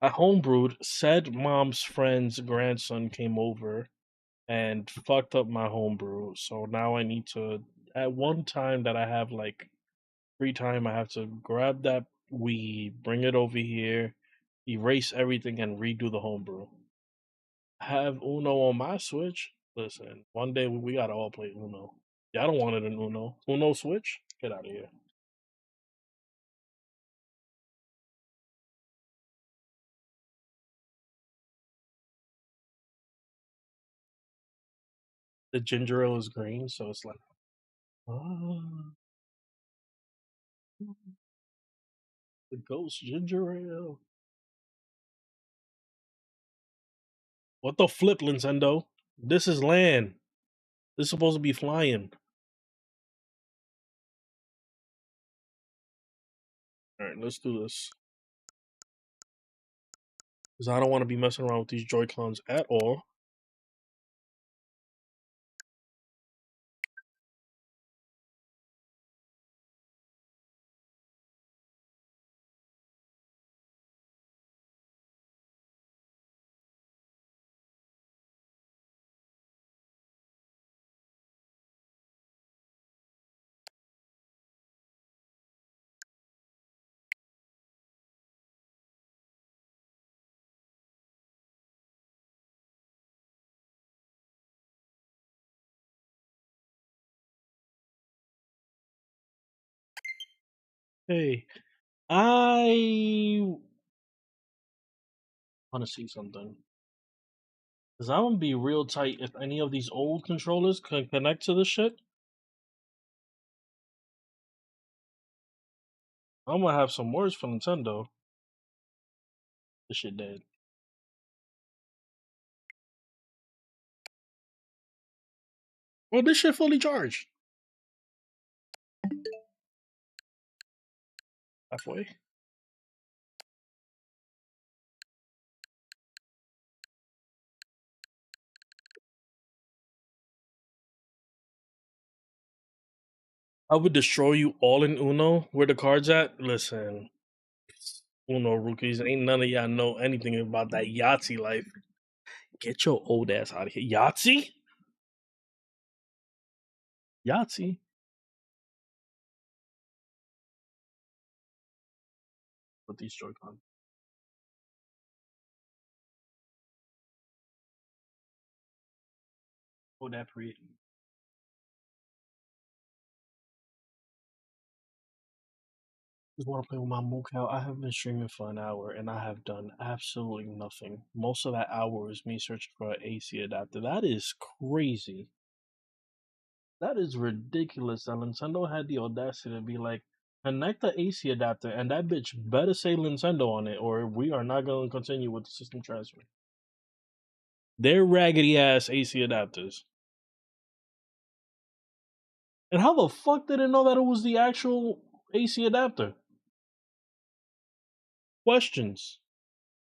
I homebrewed. Said mom's friend's grandson came over and fucked up my homebrew. So now I need to, at one time that I have like free time, I have to grab that Wii, bring it over here, erase everything, and redo the homebrew. Have Uno on my Switch. Listen, one day we gotta all play Uno. Yeah, I don't want it in Uno. Uno Switch? Get out of here. The ginger ale is green, so it's like, ah, the ghost ginger ale. What the flip, Nintendo? This is land. This is supposed to be flying. All right, let's do this. Because I don't want to be messing around with these Joy Cons at all. Hey, I want to see something. Because I'm going to be real tight if any of these old controllers can connect to this shit. I'm going to have some words for Nintendo. This shit dead. Well, this shit fully charged. Halfway. I would destroy you all in Uno. Where the cards at? Listen, Uno rookies, ain't none of y'all know anything about that Yahtzee life. Get your old ass out of here. Yahtzee? Yahtzee? With these Joy-Con. Oh, that pretty. Just want to play with my Mookow. I have been streaming for an hour and I have done absolutely nothing. Most of that hour is me searching for an AC adapter. That is crazy. That is ridiculous that Nintendo had the audacity to be like, connect the AC adapter and that bitch better say Nintendo on it or we are not going to continue with the system transfer. They're raggedy ass AC adapters. And how the fuck did it know that it was the actual AC adapter? Questions.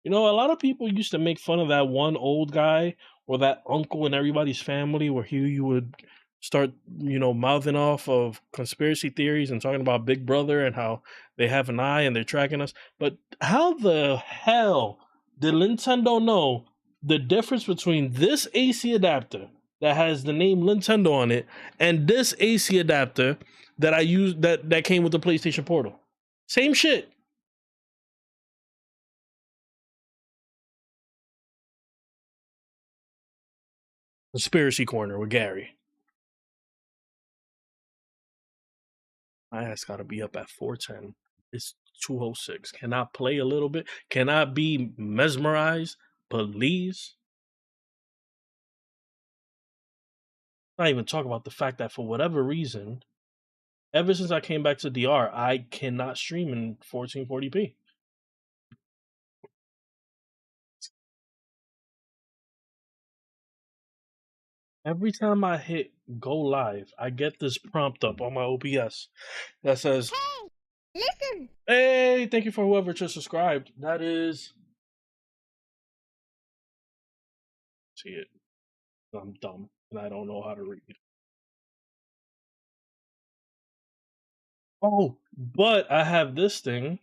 You know, a lot of people used to make fun of that one old guy or that uncle in everybody's family where you would start, mouthing off of conspiracy theories and talking about Big Brother and how they have an eye and they're tracking us. But how the hell did Nintendo know the difference between this AC adapter that has the name Nintendo on it and this AC adapter that I used that came with the PlayStation Portal? Same shit. Conspiracy Corner with Gary. My ass gotta be up at 4:10. It's 2:06. Can I play a little bit? Can I be mesmerized? Please. Not even talk about the fact that for whatever reason, ever since I came back to DR, I cannot stream in 1440p. Every time I hit go live, I get this prompt up on my OBS that says, "Hey, listen." Hey, thank you for whoever just subscribed. That is, see it. I'm dumb and I don't know how to read. Oh, but I have this thing.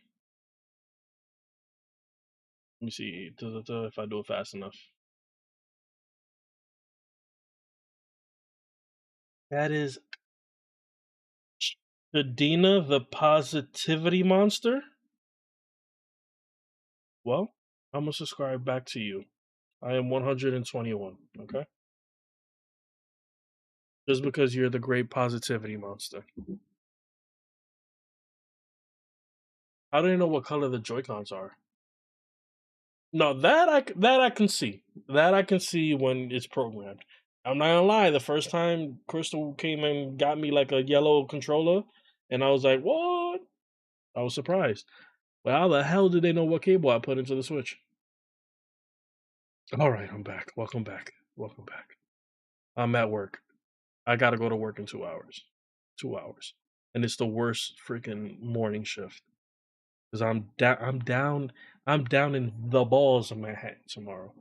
Let me see if I do it fast enough. That is Shadina the Positivity Monster. Well, I'm gonna subscribe back to you. I am 121. Okay, just because you're the great positivity monster. How do you know what color the Joy Cons are? No, that I can see. That I can see when it's programmed. I'm not gonna lie. The first time Crystal came and got me like a yellow controller, and I was like, "What?" I was surprised. Well, how the hell did they know what cable I put into the Switch? All right, I'm back. Welcome back. Welcome back. I'm at work. I gotta go to work in 2 hours. 2 hours, and it's the worst freaking morning shift because I'm down. I'm down. I'm down in the balls of Manhattan tomorrow.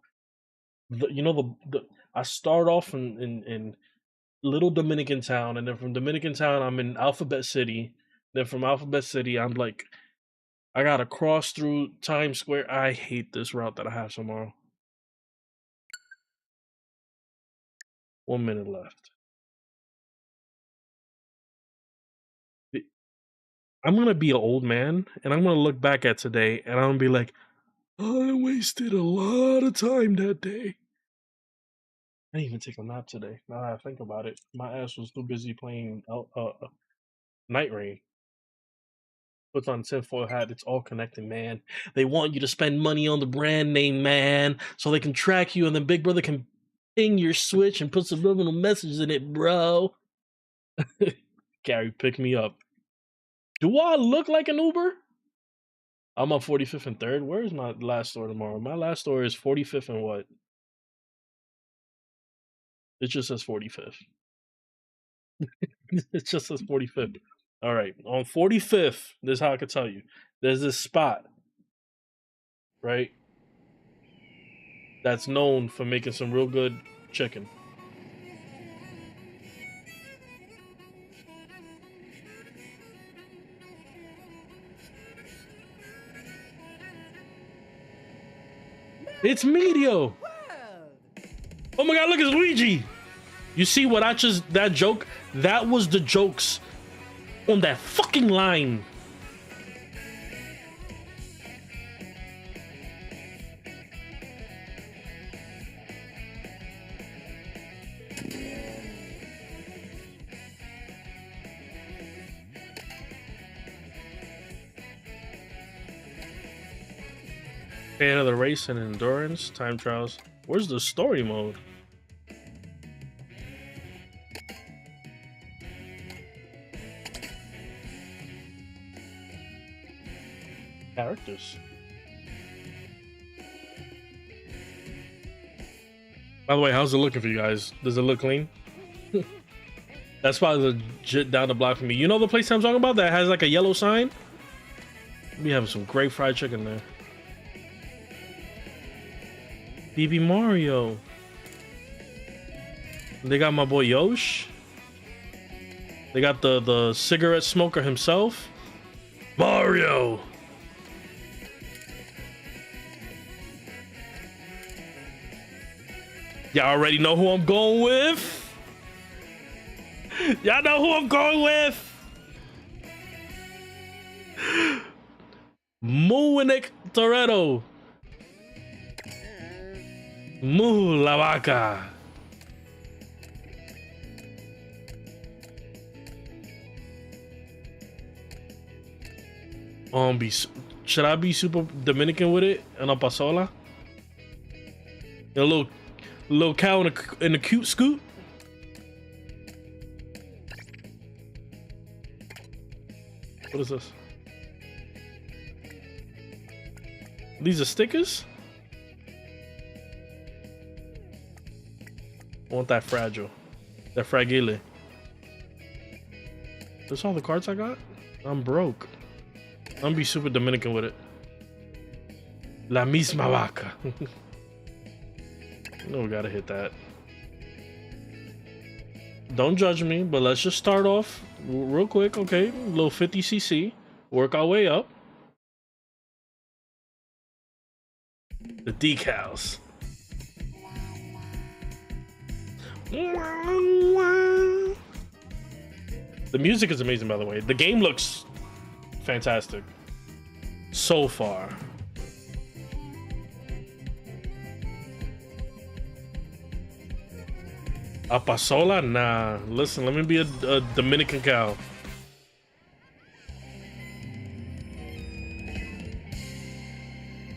I start off in little Dominican town, and then from Dominican town I'm in Alphabet City. Then from Alphabet City I'm like I gotta cross through Times Square. I hate this route that I have tomorrow. 1 minute left. I'm gonna be an old man, and I'm gonna look back at today, and I'm gonna be like, I wasted a lot of time that day. I didn't even take a nap today. Now that I think about it, my ass was too busy playing Night Rain. Puts on tinfoil hat. It's all connected, man. They want you to spend money on the brand name, man, so they can track you, and then Big Brother can ping your Switch and put subliminal messages in it, bro. Gary, pick me up. Do I look like an Uber? I'm on 45th and 3rd. Where's my last store tomorrow? My last store is 45th and what? It just says 45th. It just says 45th. All right. On 45th, this is how I can tell you. There's this spot, right? That's known for making some real good chicken. It's Medio. Oh my god, look, it's Luigi. You see what I just, that joke? That was the jokes on that fucking line. Fan of the race and endurance, time trials. Where's the story mode? Characters. By the way, how's it looking for you guys? Does it look clean? That's probably legit down the block for me. You know the place I'm talking about that has like a yellow sign? We have some great fried chicken there. BB Mario. They got my boy Yosh. They got the cigarette smoker himself. Mario. Y'all already know who I'm going with. Y'all know who I'm going with. Mooinick Toretto. Moo la vaca. Should I be super Dominican with it? And a pasola? A little cow in a cute scoot? What is this? These are stickers? I want that fragile. That fragile. That's all the cards I got? I'm broke. I'm gonna be super Dominican with it. La misma vaca. No, we gotta hit that. Don't judge me, but let's just start off real quick, okay? A little 50cc. Work our way up. The decals. The music is amazing, by the way. The game looks fantastic so far. A pasola? Nah. Listen, let me be a Dominican cow.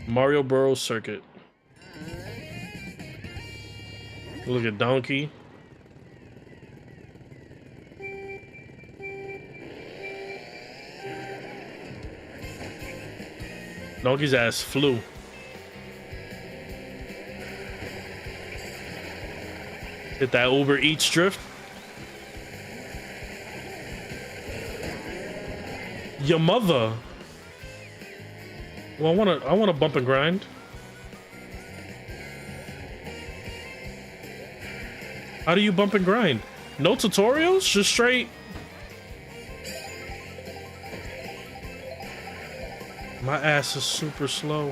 Mario Bros Circuit. Look at Donkey. Donkey's ass flew. Hit that Uber Eats drift. Your mother. Well, I wanna bump and grind. How do you bump and grind? No tutorials? Just straight. My ass is super slow.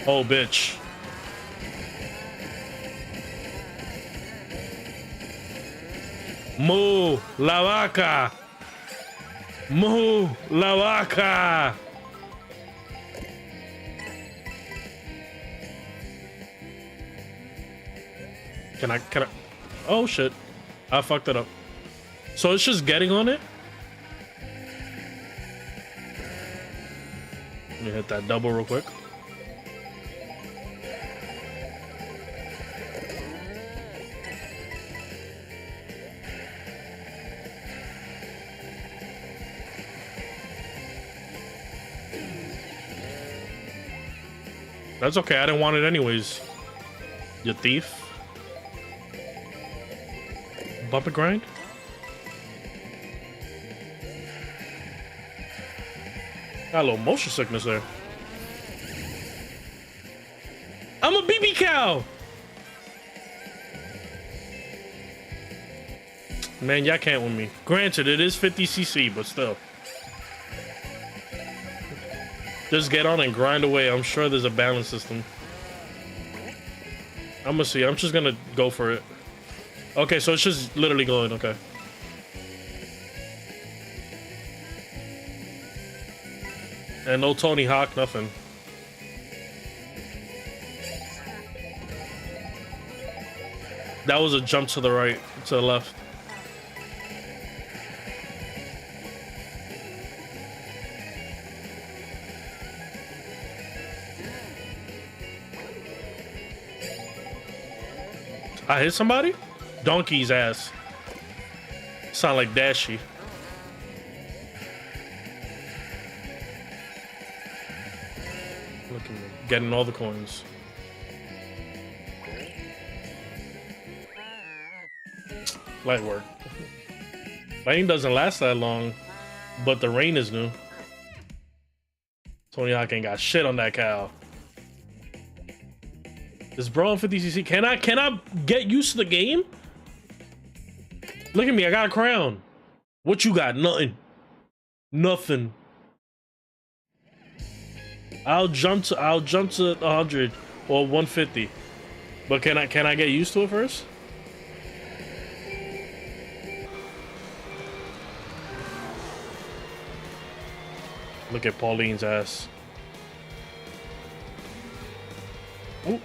Oh, bitch. Moo la vaca. Moo la vaca. Can I? Oh shit. I fucked it up. So it's just getting on it? Let me hit that double real quick. That's okay, I didn't want it anyways. You thief. Bump and grind? Got a little motion sickness there. I'm a BB cow. Man, y'all can't with me. Granted, it is 50cc, but still. Just get on and grind away. I'm sure there's a balance system. I'm gonna see. I'm just gonna go for it. Okay, so it's just literally going. Okay. And no Tony Hawk, nothing. That was a jump to the right, to the left. I hit somebody? Donkey's ass. Sound like Dashy. Look at me, getting all the coins. Light work. Rain doesn't last that long, but the rain is new. Tony Hawk ain't got shit on that cow. This bro on 50cc. Can I get used to the game? Look at me, I got a crown. What you got? Nothing. Nothing. I'll jump to 100 or 150. But can I get used to it first? Look at Pauline's ass. Ooh.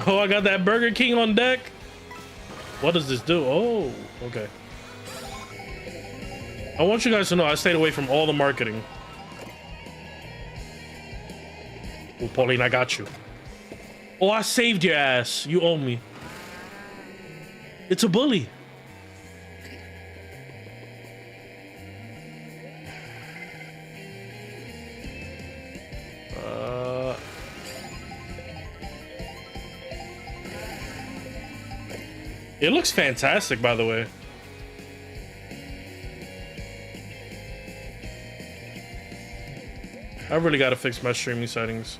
Oh, I got that Burger King on deck. What does this do? Oh, okay. I want you guys to know I stayed away from all the marketing. Oh, Pauline, I got you. Oh, I saved your ass. You owe me. It's a bully. It looks fantastic, by the way. I really gotta fix my streaming settings.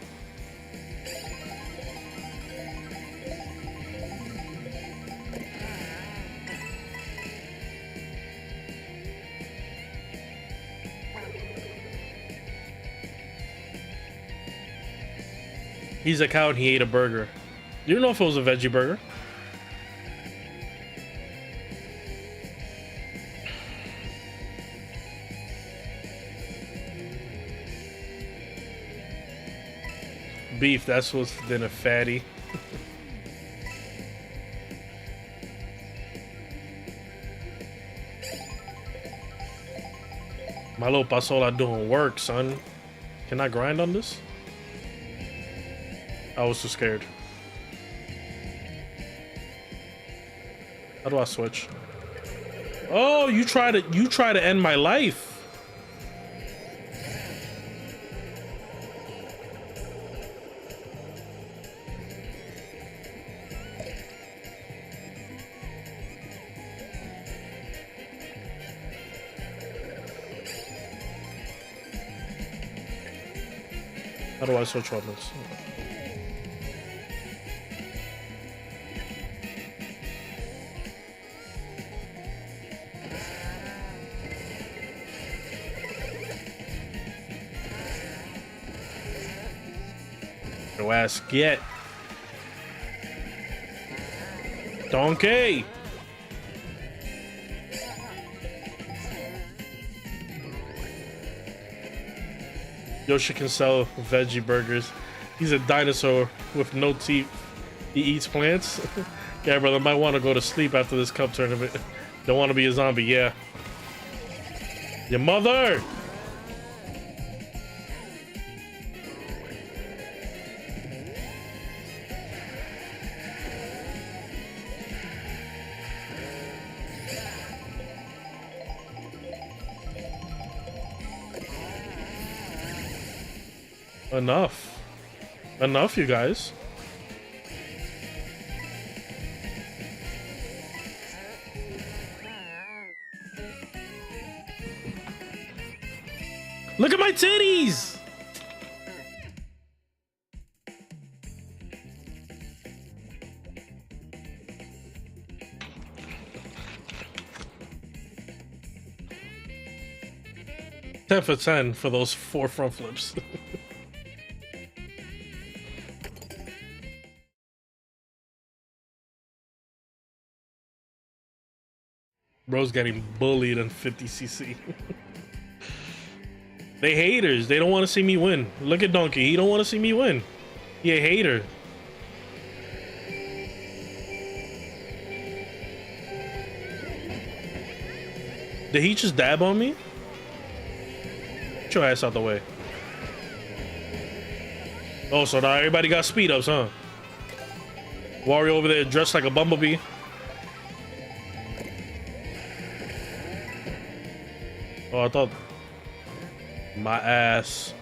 He's a cow and he ate a burger. You don't know if it was a veggie burger. Beef, that's what's been a fatty. My little pasola doing work, son. Can I grind on this? I was too scared. How do I switch? Oh, you try to end my life. How do I switch weapons? Your ass get. Donkey! Yoshi can sell veggie burgers. He's a dinosaur with no teeth. He eats plants. Yeah, brother, might want to go to sleep after this cup tournament. Don't want to be a zombie, yeah. Your mother! Enough. Enough, you guys. Look at my titties! Ten for 10 for those 4 front flips. Bro's getting bullied on 50cc. They haters. They don't want to see me win. Look at Donkey. He don't want to see me win. He a hater. Did he just dab on me? Get your ass out the way. Oh, so now everybody got speed ups, huh? Wario over there dressed like a bumblebee. Oh, I thought... My ass.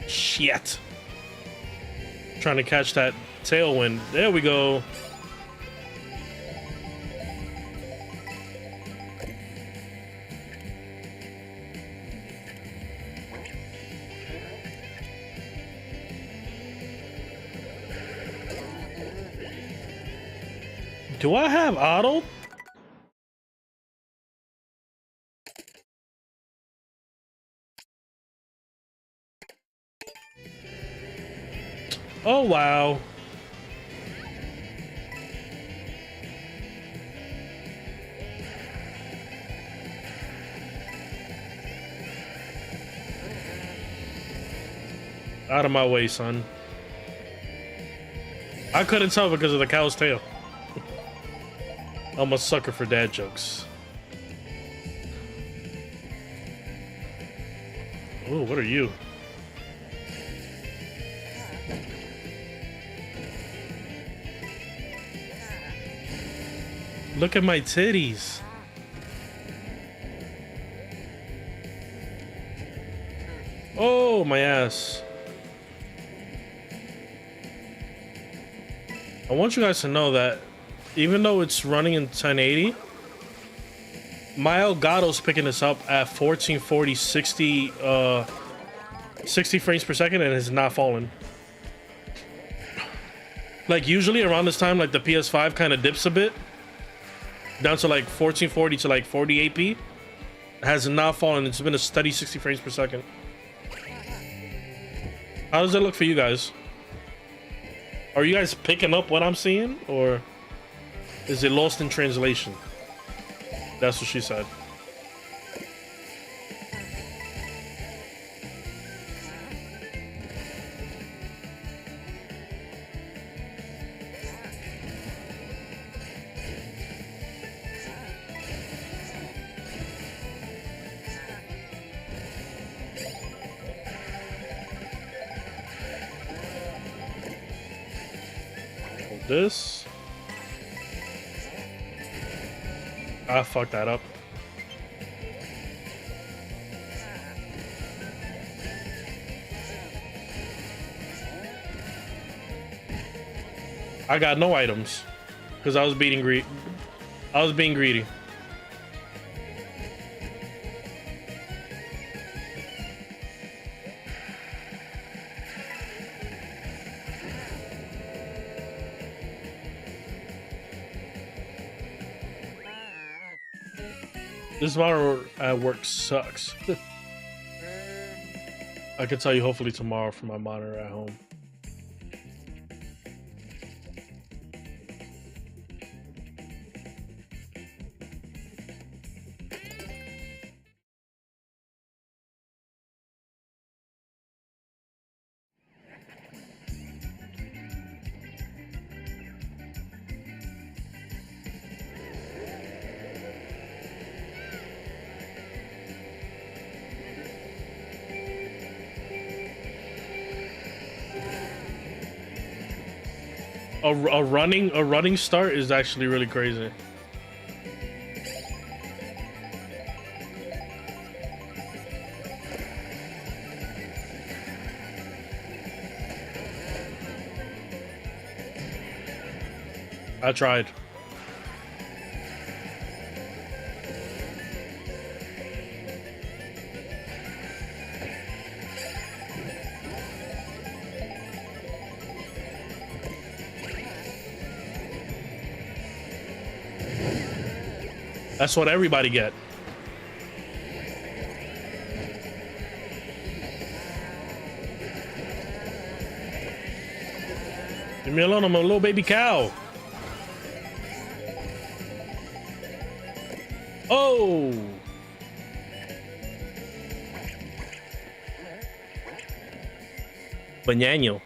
Shit. Trying to catch that tailwind. There we go. Do I have auto? Oh, wow. Out of my way, son. I couldn't tell because of the cow's tail. I'm a sucker for dad jokes. Oh, what are you? Look at my titties. Oh, my ass. I want you guys to know that even though it's running in 1080, my Elgato's picking this up at 1440 60 frames per second and is not falling. Like usually around this time, like the PS5 kind of dips a bit down to like 1440 to like 40p. It has not fallen. It's been a steady 60 frames per second. How does it look for you guys? Are you guys picking up what I'm seeing, or is it lost in translation? That's what she said. This. I fucked that up. I got no items because I was being greedy. This monitor at work sucks. I can tell you hopefully tomorrow from my monitor at home. A running start is actually really crazy. I tried. That's what everybody get. Leave me alone, I'm a little baby cow. Oh! Banana.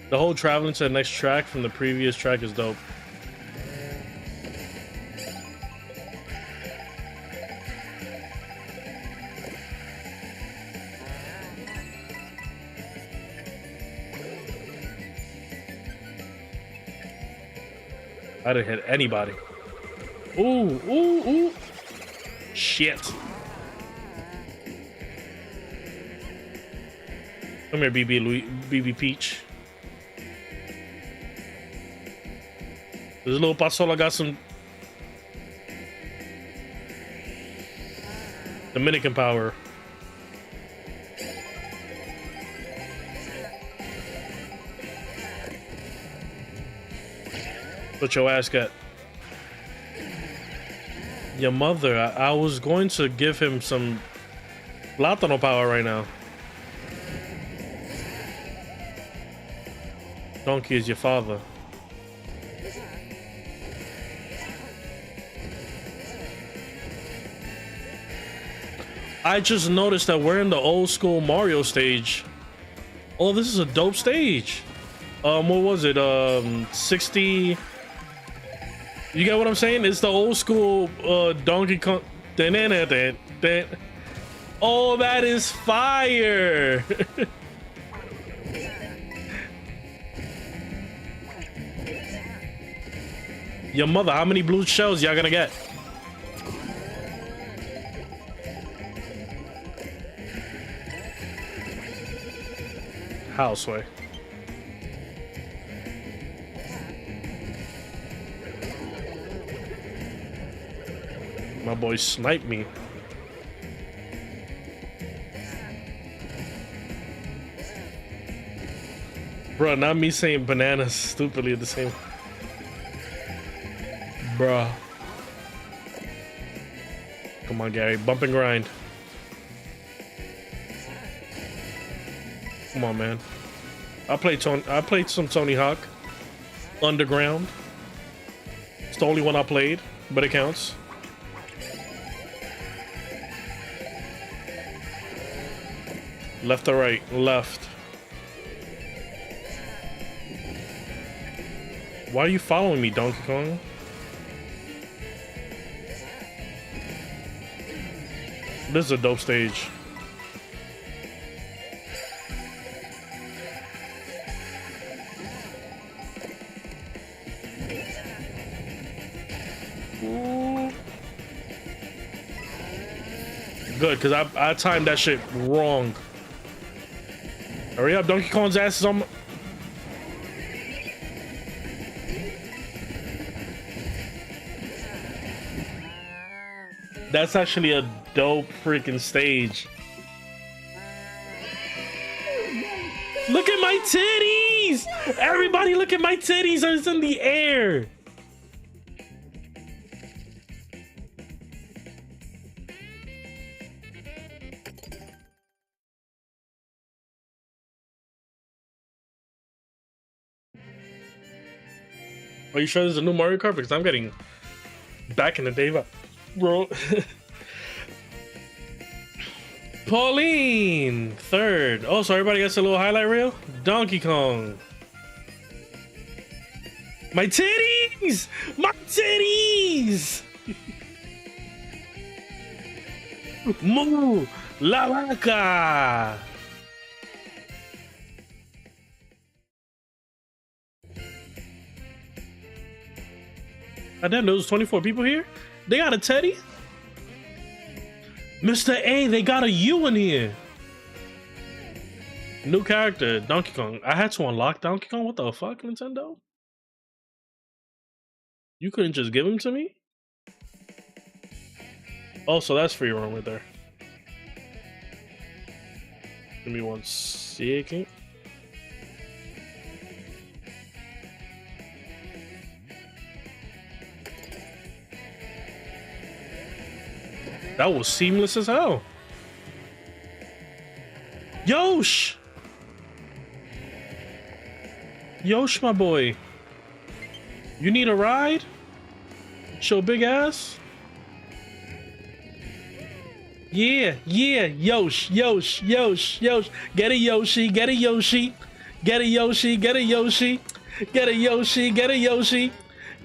The whole traveling to the next track from the previous track is dope. I didn't hit anybody. Ooh, ooh, ooh. Shit. Come here, BB Peach. This little Pasola got some Dominican power. What your ass got? Your mother. I was going to give him some Plátano power right now. Donkey is your father. I just noticed that we're in the old school Mario stage. Oh, this is a dope stage. What was it? 60. You get what I'm saying? It's the old school Donkey Kong. Oh, that is fire! Your mother, how many blue shells y'all gonna get? Houseway. My boy sniped me. Bro, not me saying bananas stupidly at the same. Bruh. Come on, Gary. Bump and grind. Come on, man. I played some Tony Hawk. Underground. It's the only one I played, but it counts. Left or right? Left. Why are you following me, Donkey Kong? This is a dope stage. Ooh. Good, because I timed that shit wrong. Hurry up, Donkey Kong's ass is on my... That's actually a dope freaking stage. Look at my titties! Everybody look at my titties, it's in the air. Are you sure there's a new Mario Kart? Because I'm getting back in the day, bro. Pauline, third. Oh, so everybody gets a little highlight reel? Donkey Kong. My titties! My titties! Moo! La vaca! I didn't know there was 24 people here. They got a Teddy? Mr. A, they got a U in here. New character, Donkey Kong. I had to unlock Donkey Kong? What the fuck, Nintendo? You couldn't just give him to me? Oh, so that's free roam right there. Give me 1 second. That was seamless as hell. Yosh! Yosh, my boy. You need a ride? Show big ass? Yeah, Yosh. Get a Yoshi, get a Yoshi. Get a Yoshi, get a Yoshi. Get a Yoshi, get a Yoshi.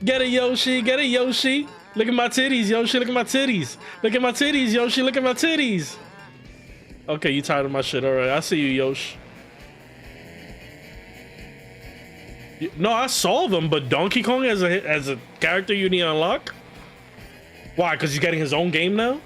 Get a Yoshi, get a Yoshi. Look at my titties, Yoshi, look at my titties. Look at my titties, Yoshi, look at my titties. Okay, you tired of my shit. Alright, I see you, Yosh. No, I saw them, but Donkey Kong as a character you need to unlock? Why? Because he's getting his own game now?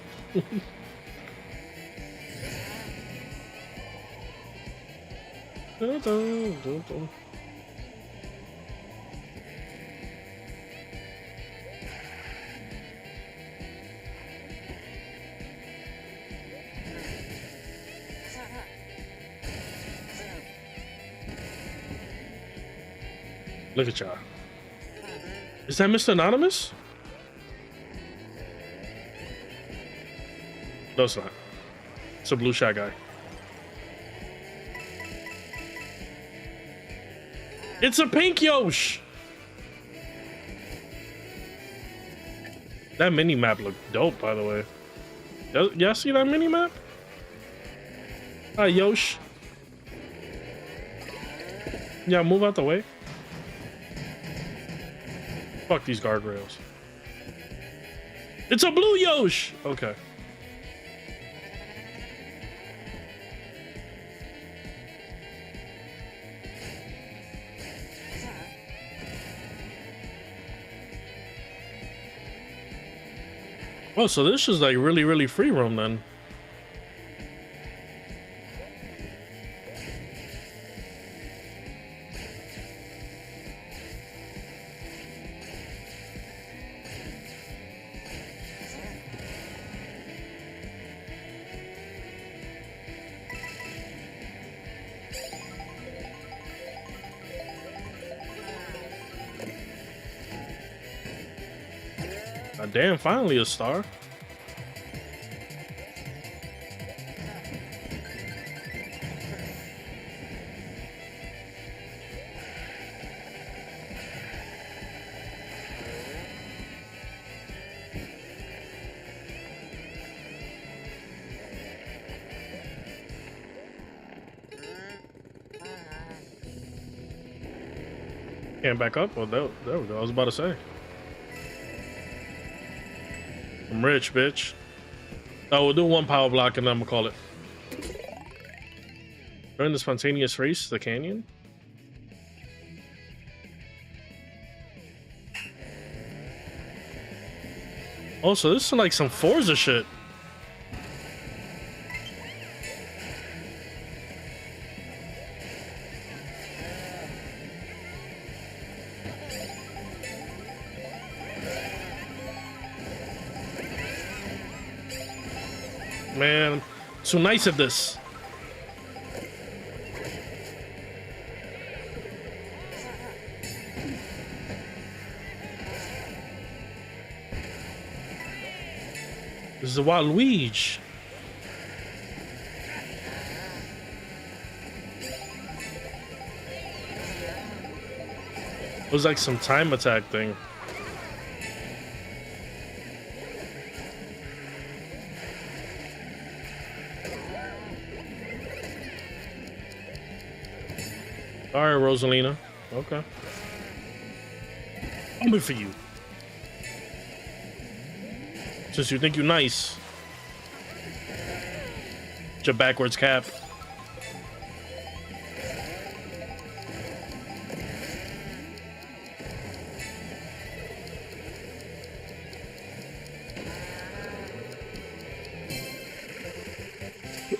Look at y'all. Is that Mr. Anonymous? No, it's not. It's a blue shot guy. It's a pink Yosh! That mini map looked dope, by the way. Y'all see that mini map? Hi, Yosh. Yeah, move out the way. Fuck these guardrails. It's a blue Yosh! Okay. Oh, so this is like really free roam then. God damn, finally a star. Can't back up? Well, there we go. I was about to say. I'm rich, bitch. Oh, we'll do one power block and then I'm gonna call it. During the spontaneous race, the canyon. Oh, so this is like some Forza shit. Man, so nice at this. This is a Waluigi. It was like some time attack thing. All right, Rosalina. Okay. Coming for you. Since you think you're nice. It's your backwards cap.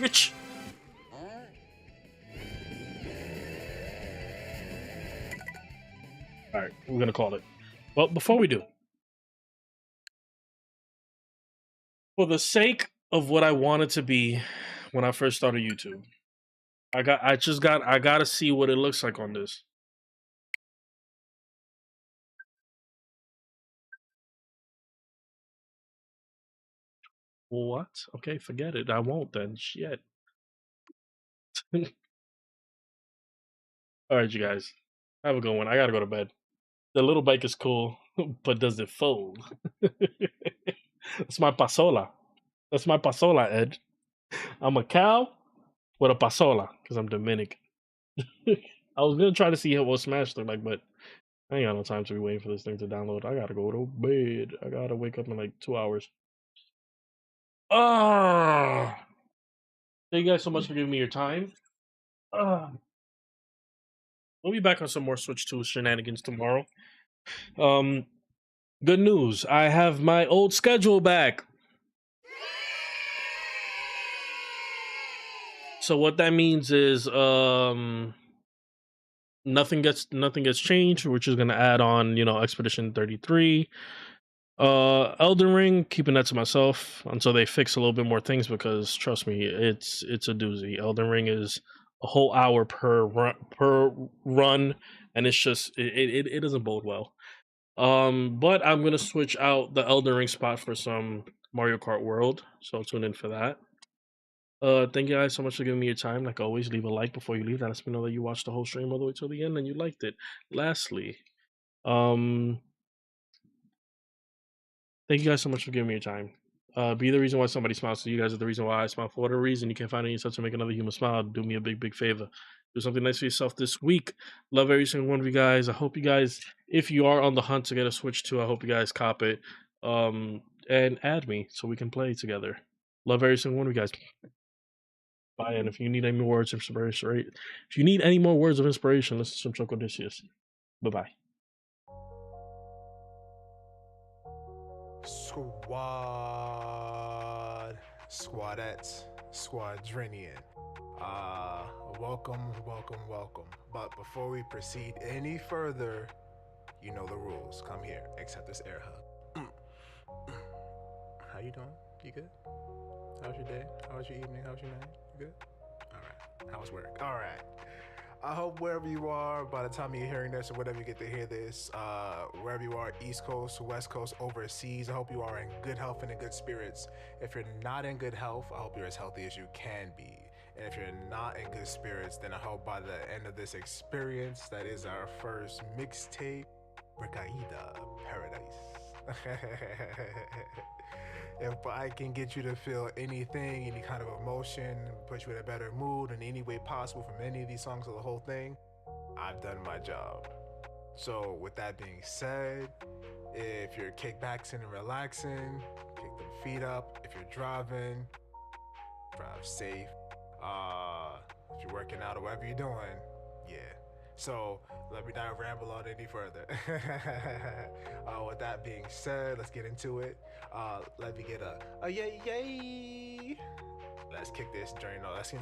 Rich. All right, we're gonna call it. Well, before we do, for the sake of what I wanted to be when I first started YouTube, I gotta see what it looks like on this. What? Okay, forget it. I won't then. Shit. All right, you guys. Have a good one. I gotta go to bed. The little bike is cool, but does it fold? That's my pasola. That's my pasola, Ed. I'm a cow with a pasola because I'm Dominican. I was gonna try to see what Smash looked like, but I ain't got no time to be waiting for this thing to download. I gotta go to bed. I gotta wake up in like 2 hours. Ah! Thank you guys so much for giving me your time. Ah! We'll be back on some more Switch 2 shenanigans tomorrow. Um, good news. I have my old schedule back. So what that means is nothing gets changed, which is gonna add on, Expedition 33. Elden Ring, keeping that to myself until they fix a little bit more things because trust me, it's a doozy. Elden Ring is a whole hour per run, and it's just it doesn't bode well. But I'm gonna switch out the Elden Ring spot for some Mario Kart World, so tune in for that. Thank you guys so much for giving me your time. Like always, leave a like before you leave. That lets me know that you watched the whole stream all the way till the end and you liked it. Lastly, um, thank you guys so much for giving me your time. Be the reason why somebody smiles. So you guys are the reason why I smile. For whatever reason you can't find any such to make another human smile, do me a big favor. Do something nice for yourself this week. Love every single one of you guys. I hope you guys, if you are on the hunt to get a Switch 2, I hope you guys cop it. And add me so we can play together. Love every single one of you guys. Bye. And if you need any more words of inspiration, right? If you need any more words of inspiration, listen to some Choco Odysseus. Bye bye. Squad, squadettes, squadrinian. Welcome. But before we proceed any further, you know the rules. Come here, accept this air hug. How you doing? You good? How's your day? How's your evening? How's your night? You good? All right. How's work? All right. I hope wherever you are, by the time you're hearing this or whatever you get to hear this, wherever you are, East Coast, West Coast, overseas, I hope you are in good health and in good spirits. If you're not in good health, I hope you're as healthy as you can be. And if you're not in good spirits, then I hope by the end of this experience, that is our first mixtape, Recaída Paradise. If I can get you to feel anything, any kind of emotion, put you in a better mood in any way possible from any of these songs or the whole thing, I've done my job. So with that being said, if you're kickbacking and relaxing, kick them feet up. If you're driving, drive safe. If you're working out or whatever you're doing, yeah. So let me not ramble on any further. With that being said, let's get into it. Let me get a yay. Let's kick this journey. No, let's